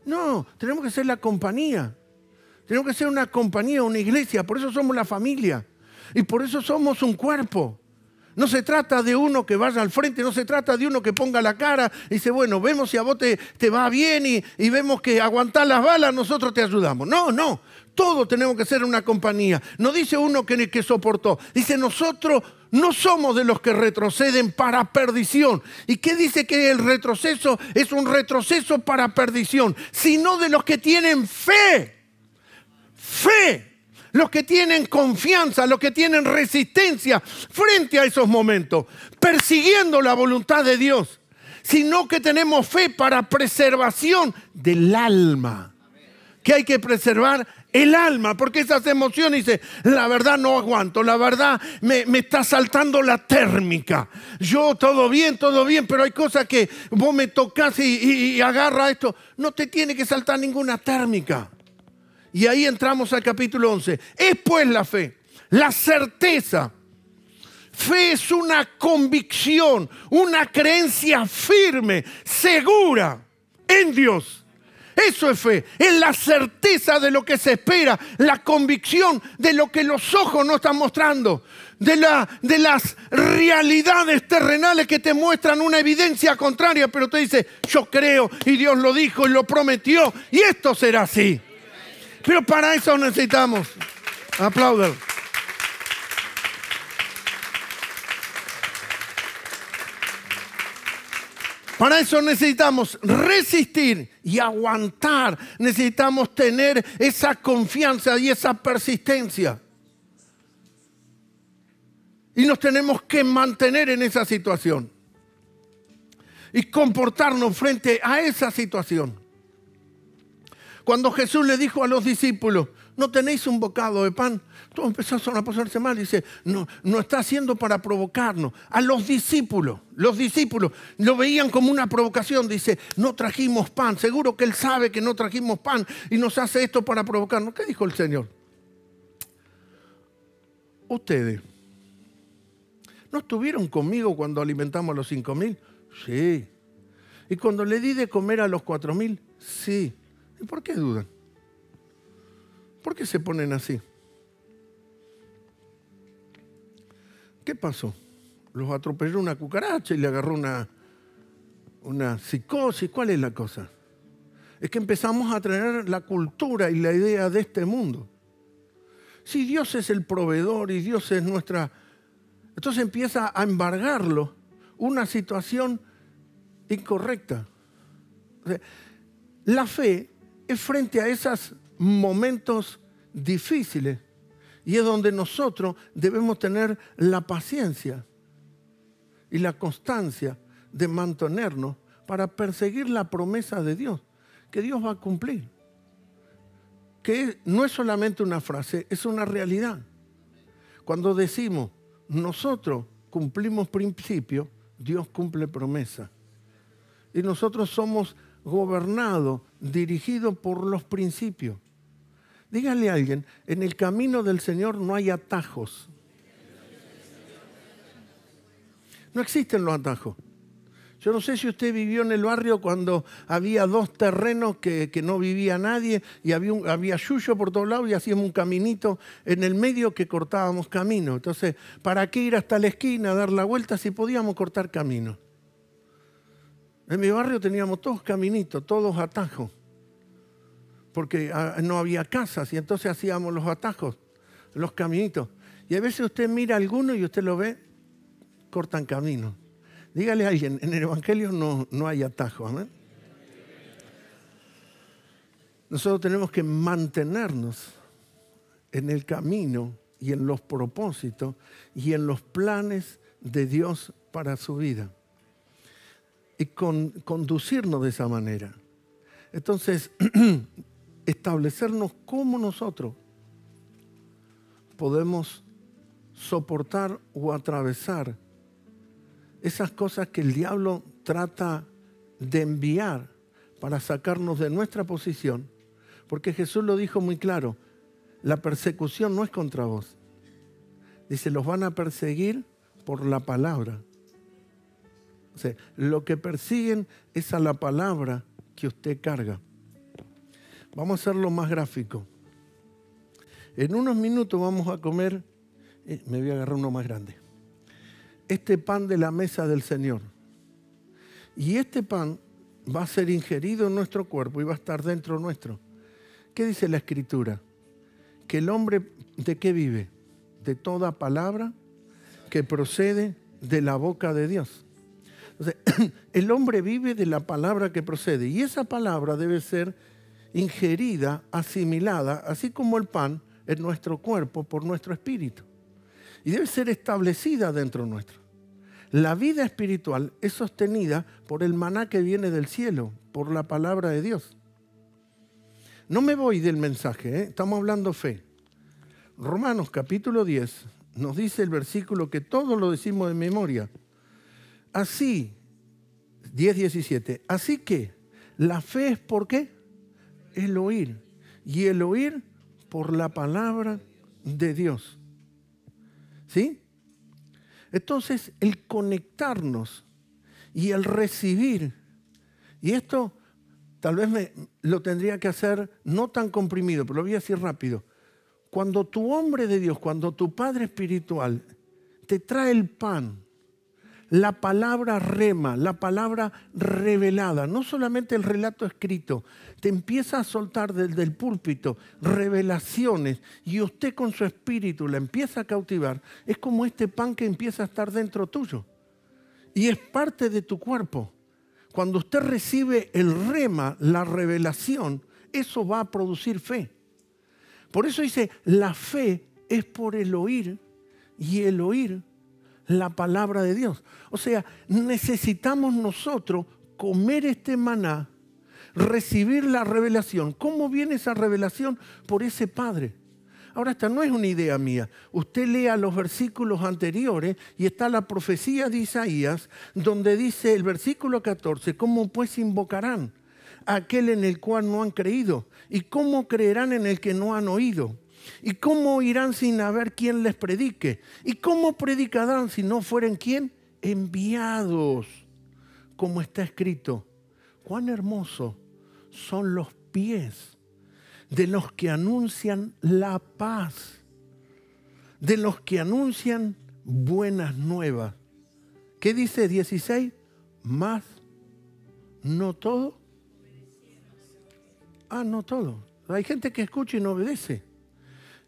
No, tenemos que ser la compañía. Tenemos que ser una compañía, una iglesia. Por eso somos la familia. Y por eso somos un cuerpo. No se trata de uno que vaya al frente, no se trata de uno que ponga la cara y dice, bueno, vemos si a vos te va bien y vemos que aguantás las balas, nosotros te ayudamos. No, todos tenemos que ser una compañía. No dice uno que soportó, dice nosotros no somos de los que retroceden para perdición. ¿Y qué dice que el retroceso es un retroceso para perdición? Sino de los que tienen fe. Los que tienen confianza, los que tienen resistencia frente a esos momentos, persiguiendo la voluntad de Dios, sino que tenemos fe para preservación del alma. Que hay que preservar el alma, porque esas emociones, dice, la verdad no aguanto, la verdad me está saltando la térmica. Yo todo bien, pero hay cosas que vos me tocás y agarra esto. No te tiene que saltar ninguna térmica. Y ahí entramos al capítulo 11. Es pues la fe, la certeza. Fe es una convicción, una creencia firme, segura en Dios. Eso es fe, es la certeza de lo que se espera, la convicción de lo que los ojos no están mostrando, de las realidades terrenales que te muestran una evidencia contraria, pero te dice, yo creo y Dios lo dijo y lo prometió y esto será así. Pero para eso necesitamos aplaudir. Para eso necesitamos resistir y aguantar. Necesitamos tener esa confianza y esa persistencia. Y nos tenemos que mantener en esa situación. Y comportarnos frente a esa situación. Cuando Jesús le dijo a los discípulos, ¿no tenéis un bocado de pan? Todos empezaron a pasarse mal. Dice, no está haciendo para provocarnos. A los discípulos lo veían como una provocación. Dice, no trajimos pan. Seguro que Él sabe que no trajimos pan y nos hace esto para provocarnos. ¿Qué dijo el Señor? Ustedes, ¿no estuvieron conmigo cuando alimentamos a los 5.000? Sí. ¿Y cuando le di de comer a los 4.000? Sí. ¿Y por qué dudan? ¿Por qué se ponen así? ¿Qué pasó? Los atropelló una cucaracha y le agarró una psicosis. ¿Cuál es la cosa? Es que empezamos a traer la cultura y la idea de este mundo. Si Dios es el proveedor y Dios es nuestra... Entonces empieza a embargarlo una situación incorrecta. O sea, la fe es frente a esos momentos difíciles y es donde nosotros debemos tener la paciencia y la constancia de mantenernos para perseguir la promesa de Dios. que Dios va a cumplir. Que no es solamente una frase, es una realidad. Cuando decimos, nosotros cumplimos principios, Dios cumple promesa. Y nosotros somos gobernados, dirigidos por los principios. Dígale a alguien, en el camino del Señor no hay atajos. No existen los atajos. Yo no sé si usted vivió en el barrio cuando había 2 terrenos que no vivía nadie y había yuyo por todos lados y hacíamos un caminito en el medio que cortábamos camino. Entonces, ¿para qué ir hasta la esquina a dar la vuelta si podíamos cortar camino? En mi barrio teníamos todos caminitos, todos atajos, porque no había casas y entonces hacíamos los atajos, los caminitos. Y a veces usted mira a alguno y usted lo ve, cortan camino. Dígale a alguien, en el Evangelio no hay atajo. ¿Amén? Nosotros tenemos que mantenernos en el camino y en los propósitos y en los planes de Dios para su vida. Y conducirnos de esa manera. Entonces, establecernos cómo nosotros podemos soportar o atravesar esas cosas que el diablo trata de enviar para sacarnos de nuestra posición, porque Jesús lo dijo muy claro, la persecución no es contra vos. Dice, los van a perseguir por la palabra. O sea, lo que persiguen es a la palabra que usted carga. Vamos a hacerlo más gráfico. En unos minutos vamos a comer, me voy a agarrar uno más grande, este pan de la mesa del Señor. Y este pan va a ser ingerido en nuestro cuerpo y va a estar dentro nuestro. ¿Qué dice la Escritura? Que el hombre, ¿de qué vive? De toda palabra que procede de la boca de Dios. Entonces, el hombre vive de la palabra que procede. Y esa palabra debe ser ingerida, asimilada, así como el pan en nuestro cuerpo por nuestro espíritu. Y debe ser establecida dentro nuestro. La vida espiritual es sostenida por el maná que viene del cielo, por la palabra de Dios. No me voy del mensaje, estamos hablando fe. Romanos capítulo 10 nos dice el versículo que todos lo decimos de memoria. Así, 10:17, así que la fe es ¿por qué? El oír. Y el oír por la palabra de Dios. ¿Sí? Entonces, el conectarnos y el recibir, y esto tal vez lo tendría que hacer no tan comprimido, pero lo voy a decir rápido. Cuando tu hombre de Dios, cuando tu Padre espiritual te trae el pan, la palabra rema, la palabra revelada, no solamente el relato escrito, te empieza a soltar desde el púlpito revelaciones y usted con su espíritu la empieza a cautivar, es como este pan que empieza a estar dentro tuyo y es parte de tu cuerpo. Cuando usted recibe el rema, la revelación, eso va a producir fe. Por eso dice, la fe es por el oír y el oír la palabra de Dios. O sea, necesitamos nosotros comer este maná, recibir la revelación. ¿Cómo viene esa revelación? Por ese Padre. Ahora, esta no es una idea mía. Usted lea los versículos anteriores y está la profecía de Isaías, donde dice el versículo 14, ¿cómo pues invocarán a aquel en el cual no han creído? ¿Y cómo creerán en el que no han oído? ¿Y cómo oirán sin haber quien les predique? ¿Y cómo predicarán si no fueren quién? Enviados, como está escrito. Cuán hermosos son los pies de los que anuncian la paz, de los que anuncian buenas nuevas. ¿Qué dice 16? Más, no todo. No todo. Hay gente que escucha y no obedece.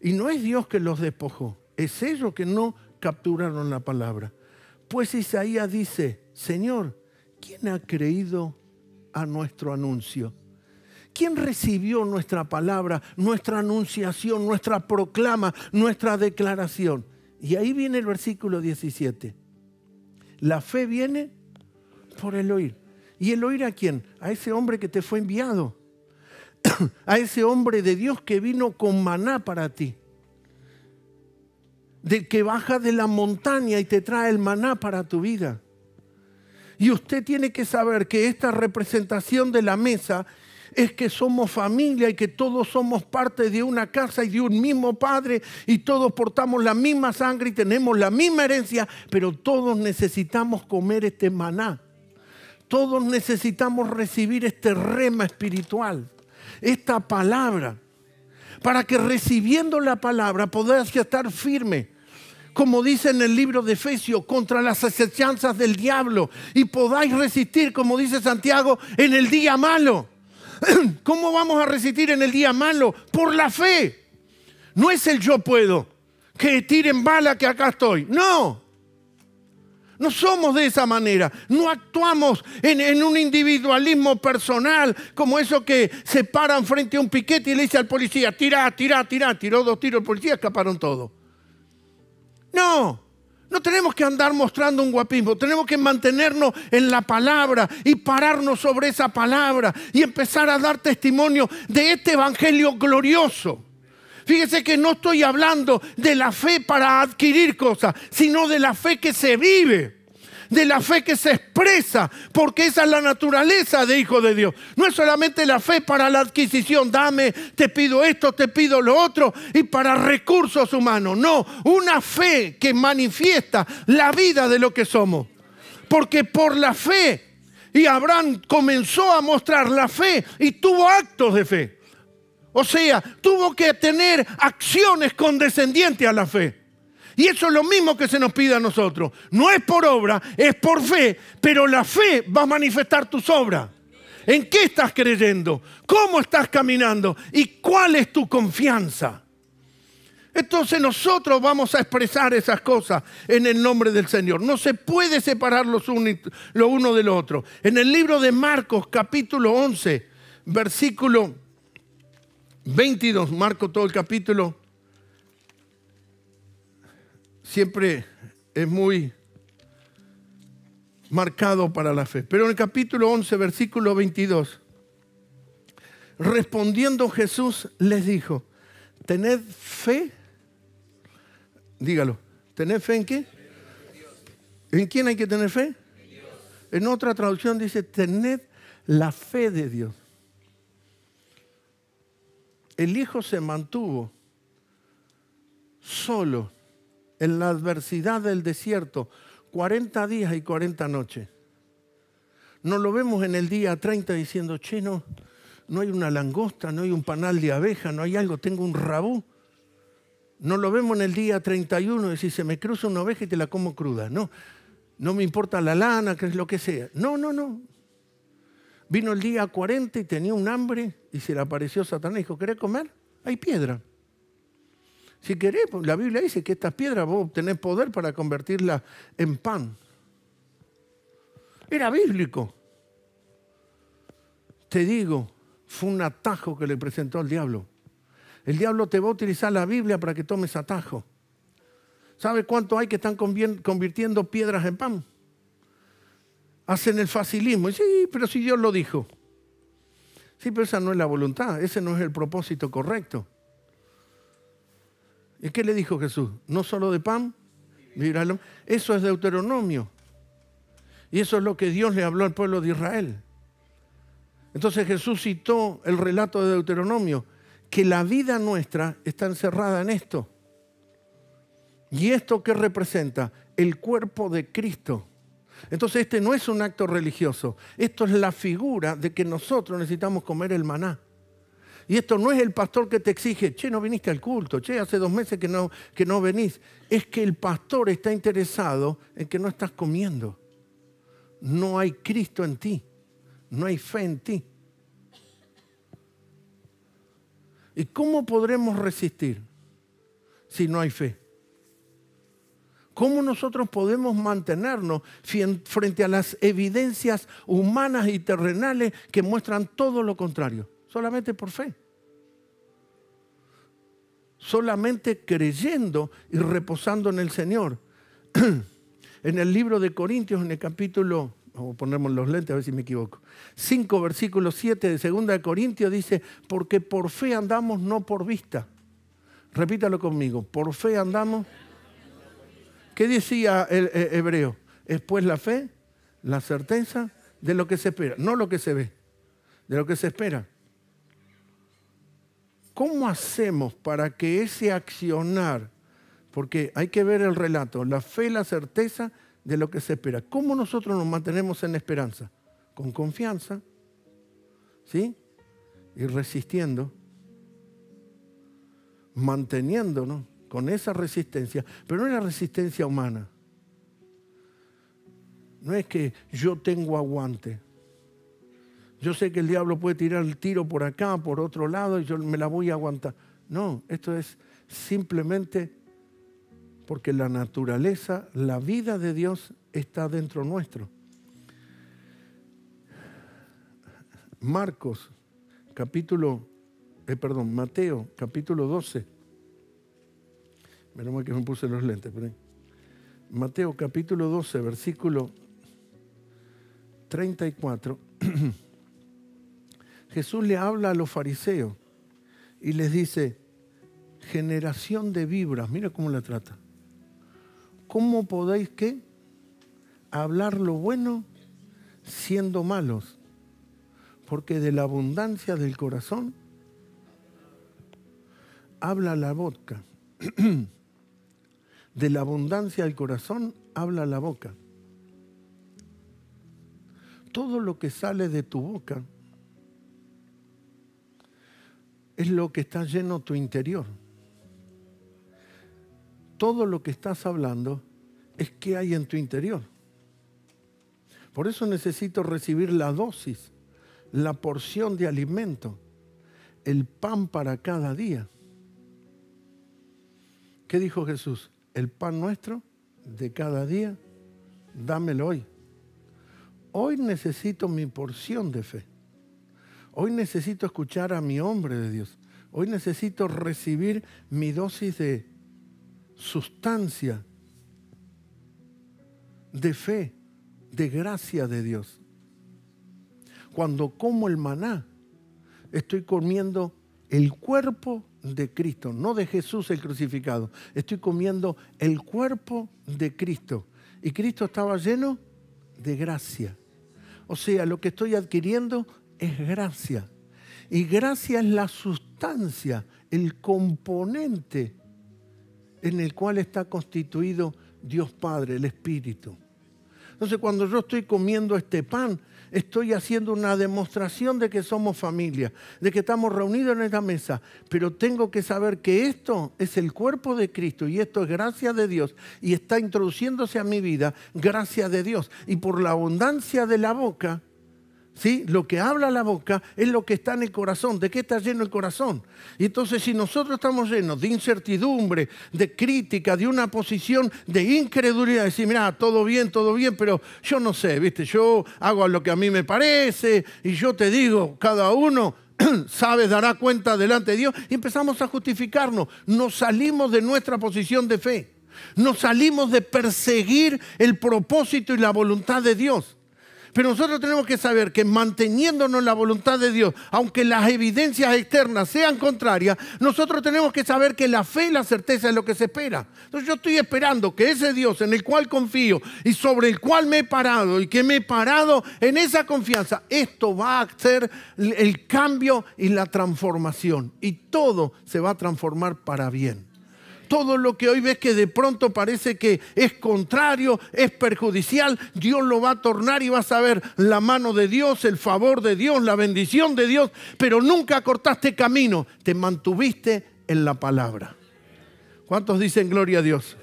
Y no es Dios que los despojó, es ellos que no capturaron la palabra. Pues Isaías dice, Señor, ¿quién ha creído a nuestro anuncio? ¿Quién recibió nuestra palabra, nuestra anunciación, nuestra proclama, nuestra declaración? Y ahí viene el versículo 17. La fe viene por el oír. ¿Y el oír a quién? A ese hombre que te fue enviado. a ese hombre de Dios que vino con maná para ti. De que baja de la montaña y te trae el maná para tu vida. Y usted tiene que saber que esta representación de la mesa es que somos familia y que todos somos parte de una casa y de un mismo Padre y todos portamos la misma sangre y tenemos la misma herencia, pero todos necesitamos comer este maná. Todos necesitamos recibir este rema espiritual, esta palabra, para que recibiendo la palabra podáis estar firme. Como dice en el libro de Efesios, contra las acechanzas del diablo y podáis resistir, como dice Santiago, en el día malo. ¿Cómo vamos a resistir en el día malo? Por la fe. No es el yo puedo, que tiren bala que acá estoy. No. No somos de esa manera. No actuamos en un individualismo personal como eso que se paran frente a un piquete y le dice al policía, tirá. Tiró 2 tiros el policía, escaparon todos. No tenemos que andar mostrando un guapismo, tenemos que mantenernos en la palabra y pararnos sobre esa palabra y empezar a dar testimonio de este evangelio glorioso. Fíjese que no estoy hablando de la fe para adquirir cosas, sino de la fe que se vive. De la fe que se expresa, porque esa es la naturaleza de hijo de Dios. No es solamente la fe para la adquisición, dame, te pido esto, te pido lo otro, y para recursos humanos. No, una fe que manifiesta la vida de lo que somos. Porque por la fe, y Abraham comenzó a mostrar la fe y tuvo actos de fe. O sea, tuvo que tener acciones condescendientes a la fe. Y eso es lo mismo que se nos pide a nosotros. No es por obra, es por fe, pero la fe va a manifestar tus obras. ¿En qué estás creyendo? ¿Cómo estás caminando? ¿Y cuál es tu confianza? Entonces nosotros vamos a expresar esas cosas en el nombre del Señor. No se puede separar lo uno de lo otro. En el libro de Marcos, capítulo 11, versículo 22, Marco todo el capítulo, siempre es muy marcado para la fe. Pero en el capítulo 11, versículo 22, respondiendo Jesús les dijo, ¿tened fe? Dígalo, ¿tened fe en qué? ¿En quién hay que tener fe? En otra traducción dice, tened la fe de Dios. El Hijo se mantuvo solo en la adversidad del desierto, 40 días y 40 noches. No lo vemos en el día 30 diciendo, che, no hay una langosta, no hay un panal de abeja, no hay algo, tengo un rabú. No lo vemos en el día 31 decir, se me cruza una oveja y te la como cruda. No me importa la lana, que es lo que sea. No. Vino el día 40 y tenía un hambre y se le apareció Satanás y dijo, ¿querés comer? Hay piedra. Si querés, la Biblia dice que estas piedras vos tenés poder para convertirlas en pan. Era bíblico. Te digo, fue un atajo que le presentó al diablo. El diablo te va a utilizar la Biblia para que tomes atajo. ¿Sabe cuánto hay que están convirtiendo piedras en pan? Hacen el facilismo. Y sí, pero si Dios lo dijo. Sí, pero esa no es la voluntad, ese no es el propósito correcto. ¿Y qué le dijo Jesús? No solo de pan, eso es Deuteronomio. Y eso es lo que Dios le habló al pueblo de Israel. Entonces Jesús citó el relato de Deuteronomio, que la vida nuestra está encerrada en esto. ¿Y esto qué representa? El cuerpo de Cristo. Entonces este no es un acto religioso, esto es la figura de que nosotros necesitamos comer el maná. Y esto no es el pastor que te exige, che, no viniste al culto, che, hace 2 meses que no venís. Es que el pastor está interesado en que no estás comiendo. No hay Cristo en ti, no hay fe en ti. ¿Y cómo podremos resistir si no hay fe? ¿Cómo nosotros podemos mantenernos frente a las evidencias humanas y terrenales que muestran todo lo contrario? Solamente por fe. Solamente creyendo y reposando en el Señor. En el libro de Corintios, en el capítulo Vamos a ponernos los lentes a ver si me equivoco. 5, versículo 7 de 2 de Corintios dice, porque por fe andamos, no por vista. Repítalo conmigo, por fe andamos. ¿Qué decía el hebreo? Es pues la fe, la certeza de lo que se espera, no lo que se ve, de lo que se espera. ¿Cómo hacemos para que ese accionar, porque hay que ver el relato, la fe, la certeza de lo que se espera? ¿Cómo nosotros nos mantenemos en esperanza? Con confianza, ¿sí? Y resistiendo, manteniéndonos con esa resistencia, pero no es la resistencia humana. No es que yo tengo aguante. Yo sé que el diablo puede tirar el tiro por acá, por otro lado, y yo me la voy a aguantar. No, esto es simplemente porque la naturaleza, la vida de Dios está dentro nuestro. Mateo, capítulo 12. Menos mal que me puse los lentes. Pero Mateo, capítulo 12, versículo 34. Jesús le habla a los fariseos y les dice, generación de víboras, mira cómo la trata. ¿Cómo podéis qué? Hablar lo bueno siendo malos, porque de la abundancia del corazón habla la boca. De la abundancia del corazón habla la boca. Todo lo que sale de tu boca es lo que está lleno tu interior. Todo lo que estás hablando es qué hay en tu interior. Por eso necesito recibir la dosis, la porción de alimento, el pan para cada día. ¿Qué dijo Jesús? El pan nuestro de cada día, dámelo hoy. Hoy necesito mi porción de fe. Hoy necesito escuchar a mi hombre de Dios. Hoy necesito recibir mi dosis de sustancia, de fe, de gracia de Dios. Cuando como el maná, estoy comiendo el cuerpo de Cristo, no de Jesús el crucificado. Estoy comiendo el cuerpo de Cristo. Y Cristo estaba lleno de gracia. O sea, lo que estoy adquiriendo es gracia. Y gracia es la sustancia, el componente en el cual está constituido Dios Padre, el Espíritu. Entonces, cuando yo estoy comiendo este pan, estoy haciendo una demostración de que somos familia, de que estamos reunidos en esta mesa. Pero tengo que saber que esto es el cuerpo de Cristo y esto es gracia de Dios y está introduciéndose a mi vida gracia de Dios. Y por la abundancia de la boca, ¿sí? Lo que habla la boca es lo que está en el corazón. ¿De qué está lleno el corazón? Y entonces si nosotros estamos llenos de incertidumbre, de crítica, de una posición de incredulidad, decir, mira, todo bien, pero yo no sé, ¿viste? Yo hago lo que a mí me parece y yo te digo, cada uno sabe, dará cuenta delante de Dios, y empezamos a justificarnos. Nos salimos de nuestra posición de fe. Nos salimos de perseguir el propósito y la voluntad de Dios. Pero nosotros tenemos que saber que manteniéndonos en la voluntad de Dios, aunque las evidencias externas sean contrarias, nosotros tenemos que saber que la fe y la certeza es lo que se espera. Entonces yo estoy esperando que ese Dios en el cual confío y sobre el cual me he parado y que me he parado en esa confianza, esto va a hacer el cambio y la transformación. Y todo se va a transformar para bien. Todo lo que hoy ves que de pronto parece que es contrario, es perjudicial, Dios lo va a tornar y vas a ver la mano de Dios, el favor de Dios, la bendición de Dios, pero nunca cortaste camino, te mantuviste en la palabra. ¿Cuántos dicen gloria a Dios?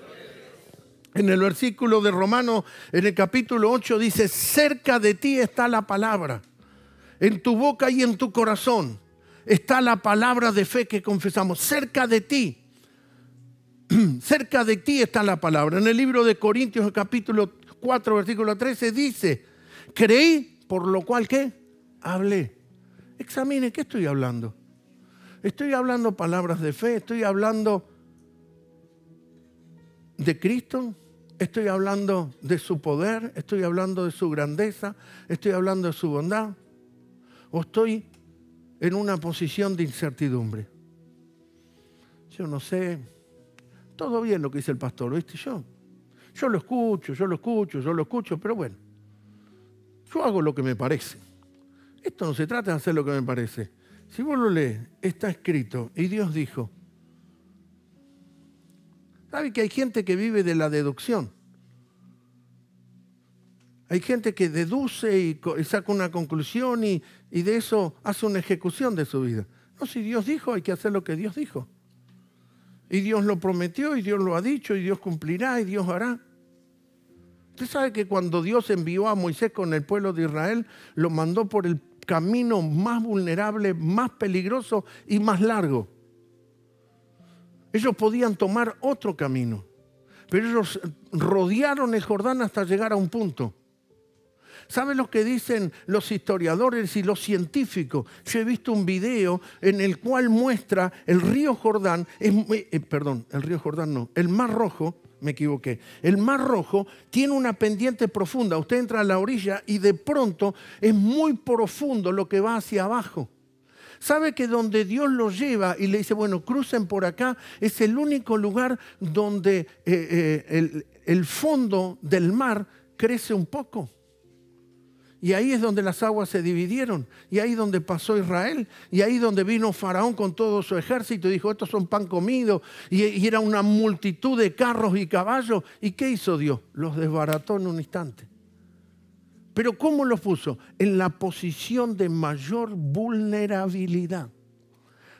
En el versículo de Romanos, en el capítulo 8 dice, cerca de ti está la palabra, en tu boca y en tu corazón está la palabra de fe que confesamos, cerca de ti. Cerca de ti está la palabra. En el libro de Corintios, capítulo 4, versículo 13, dice, creí, por lo cual, ¿qué? Hablé. Examine, ¿qué estoy hablando? Estoy hablando palabras de fe, estoy hablando de Cristo, Estoy hablando de su poder, estoy hablando de su grandeza, estoy hablando de su bondad, o estoy en una posición de incertidumbre. Yo no sé, todo bien lo que dice el pastor, ¿viste? Yo lo escucho, pero bueno, yo hago lo que me parece. Esto no se trata de hacer lo que me parece. Si vos lo lees, está escrito, y Dios dijo. ¿Sabe que hay gente que vive de la deducción? Hay gente que deduce y saca una conclusión y de eso hace una ejecución de su vida. No, si Dios dijo, hay que hacer lo que Dios dijo. Y Dios lo prometió, y Dios lo ha dicho, y Dios cumplirá, y Dios hará. Usted sabe que cuando Dios envió a Moisés con el pueblo de Israel, lo mandó por el camino más vulnerable, más peligroso y más largo. Ellos podían tomar otro camino, pero ellos rodearon el Jordán hasta llegar a un punto. ¿Saben lo que dicen los historiadores y los científicos? Yo he visto un video en el cual muestra el río Jordán, el Mar Rojo, me equivoqué. El Mar Rojo tiene una pendiente profunda. Usted entra a la orilla y de pronto es muy profundo lo que va hacia abajo. ¿Sabe que donde Dios los lleva y le dice, bueno, crucen por acá, es el único lugar donde el fondo del mar crece un poco? Y ahí es donde las aguas se dividieron, y ahí donde pasó Israel, y ahí donde vino Faraón con todo su ejército y dijo, estos son pan comido, y era una multitud de carros y caballos. ¿Y qué hizo Dios? Los desbarató en un instante. ¿Pero cómo los puso? En la posición de mayor vulnerabilidad.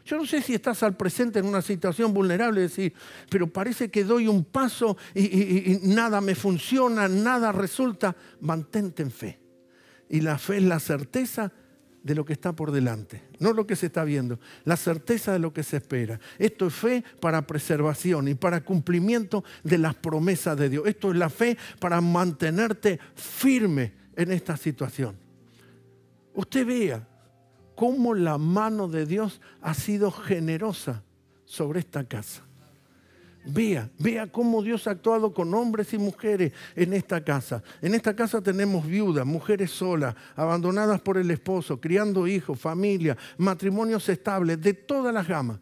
Yo no sé si estás al presente en una situación vulnerable y decir, pero parece que doy un paso y nada me funciona, nada resulta. Mantente en fe. Y la fe es la certeza de lo que está por delante, no lo que se está viendo, la certeza de lo que se espera. Esto es fe para preservación y para cumplimiento de las promesas de Dios. Esto es la fe para mantenerte firme en esta situación. Usted vea cómo la mano de Dios ha sido generosa sobre esta casa. Vea cómo Dios ha actuado con hombres y mujeres en esta casa. En esta casa tenemos viudas, mujeres solas, abandonadas por el esposo, criando hijos, familia, matrimonios estables, de todas las gamas.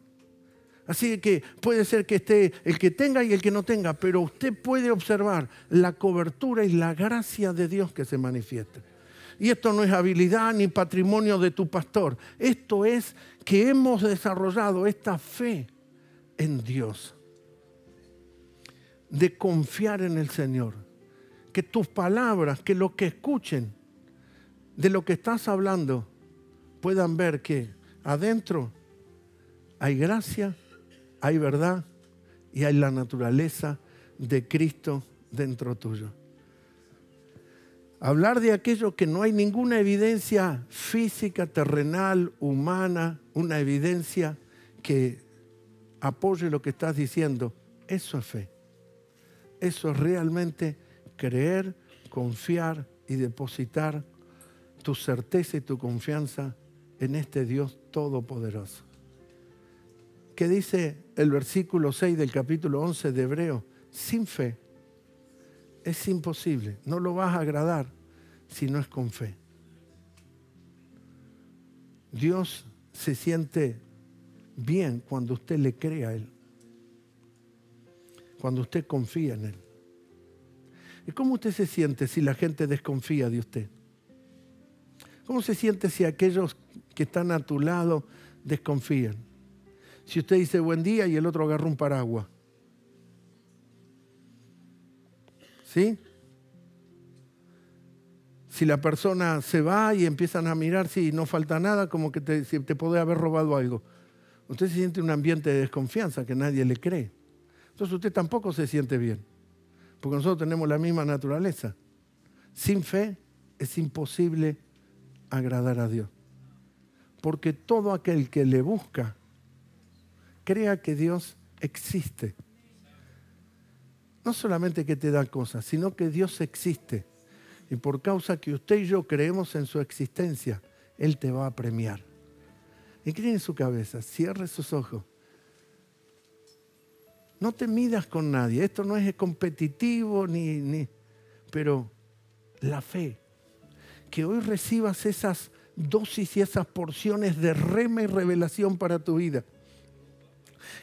Así que puede ser que esté el que tenga y el que no tenga, pero usted puede observar la cobertura y la gracia de Dios que se manifiesta. Y esto no es habilidad ni patrimonio de tu pastor. Esto es que hemos desarrollado esta fe en Dios. De confiar en el Señor. Que tus palabras, que lo que escuchen de lo que estás hablando, puedan ver que adentro hay gracia, hay verdad y hay la naturaleza de Cristo dentro tuyo. Hablar de aquello que no hay ninguna evidencia física, terrenal, humana, una evidencia que apoye lo que estás diciendo, eso es fe. Eso es realmente creer, confiar y depositar tu certeza y tu confianza en este Dios todopoderoso. ¿Qué dice el versículo 6 del capítulo 11 de Hebreos? Sin fe es imposible, no lo vas a agradar si no es con fe. Dios se siente bien cuando usted le cree a Él. Cuando usted confía en Él. ¿Y cómo usted se siente si la gente desconfía de usted? ¿Cómo se siente si aquellos que están a tu lado desconfían? Si usted dice buen día y el otro agarra un paraguas. ¿Sí? Si la persona se va y empiezan a mirar si no falta nada, como que te puede haber robado algo. Usted se siente un ambiente de desconfianza que nadie le cree. Entonces usted tampoco se siente bien, porque nosotros tenemos la misma naturaleza. Sin fe es imposible agradar a Dios, porque todo aquel que le busca, crea que Dios existe. No solamente que te da cosas, sino que Dios existe. Y por causa que usted y yo creemos en su existencia, Él te va a premiar. Incline su cabeza, cierre sus ojos. No te midas con nadie. Esto no es competitivo pero la fe. Que hoy recibas esas dosis y esas porciones de rema y revelación para tu vida.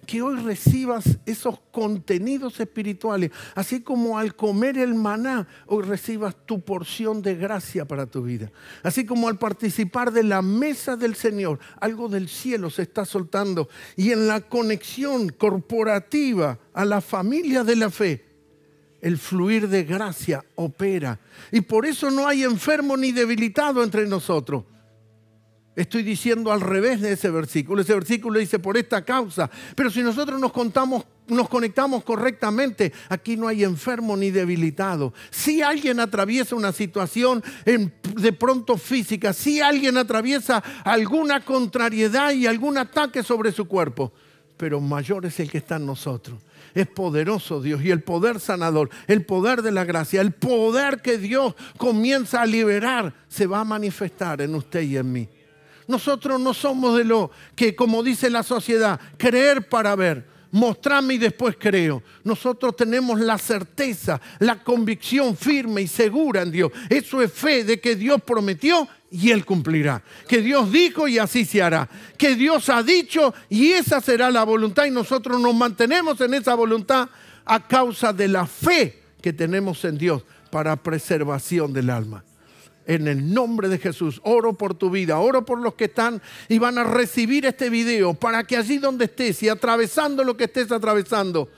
Que hoy recibas esos contenidos espirituales, así como al comer el maná, hoy recibas tu porción de gracia para tu vida. Así como al participar de la mesa del Señor, algo del cielo se está soltando. Y en la conexión corporativa a la familia de la fe, el fluir de gracia opera. Y por eso no hay enfermo ni debilitado entre nosotros. Estoy diciendo al revés de ese versículo. Ese versículo dice por esta causa. Pero si nosotros nos conectamos correctamente, aquí no hay enfermo ni debilitado. Si alguien atraviesa una situación de pronto física, si alguien atraviesa alguna contrariedad y algún ataque sobre su cuerpo, pero mayor es el que está en nosotros. Es poderoso Dios, y el poder sanador, el poder de la gracia, el poder que Dios comienza a liberar, se va a manifestar en usted y en mí. Nosotros no somos de lo que, como dice la sociedad, creer para ver, mostrarme y después creo. Nosotros tenemos la certeza, la convicción firme y segura en Dios. Eso es fe de que Dios prometió y Él cumplirá. Que Dios dijo y así se hará. Que Dios ha dicho y esa será la voluntad, y nosotros nos mantenemos en esa voluntad a causa de la fe que tenemos en Dios para preservación del alma. En el nombre de Jesús, oro por tu vida, oro por los que están y van a recibir este video, para que allí donde estés y atravesando lo que estés atravesando,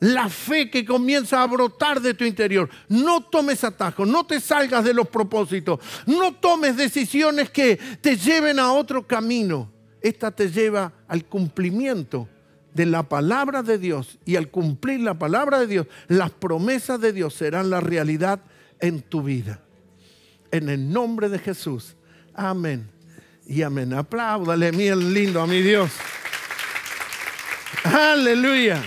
la fe que comienza a brotar de tu interior, no tomes atajos, no te salgas de los propósitos, no tomes decisiones que te lleven a otro camino. Esta te lleva al cumplimiento de la palabra de Dios, y al cumplir la palabra de Dios, las promesas de Dios serán la realidad en tu vida. En el nombre de Jesús. Amén y amén. Apláudale bien lindo a mi Dios. Aleluya.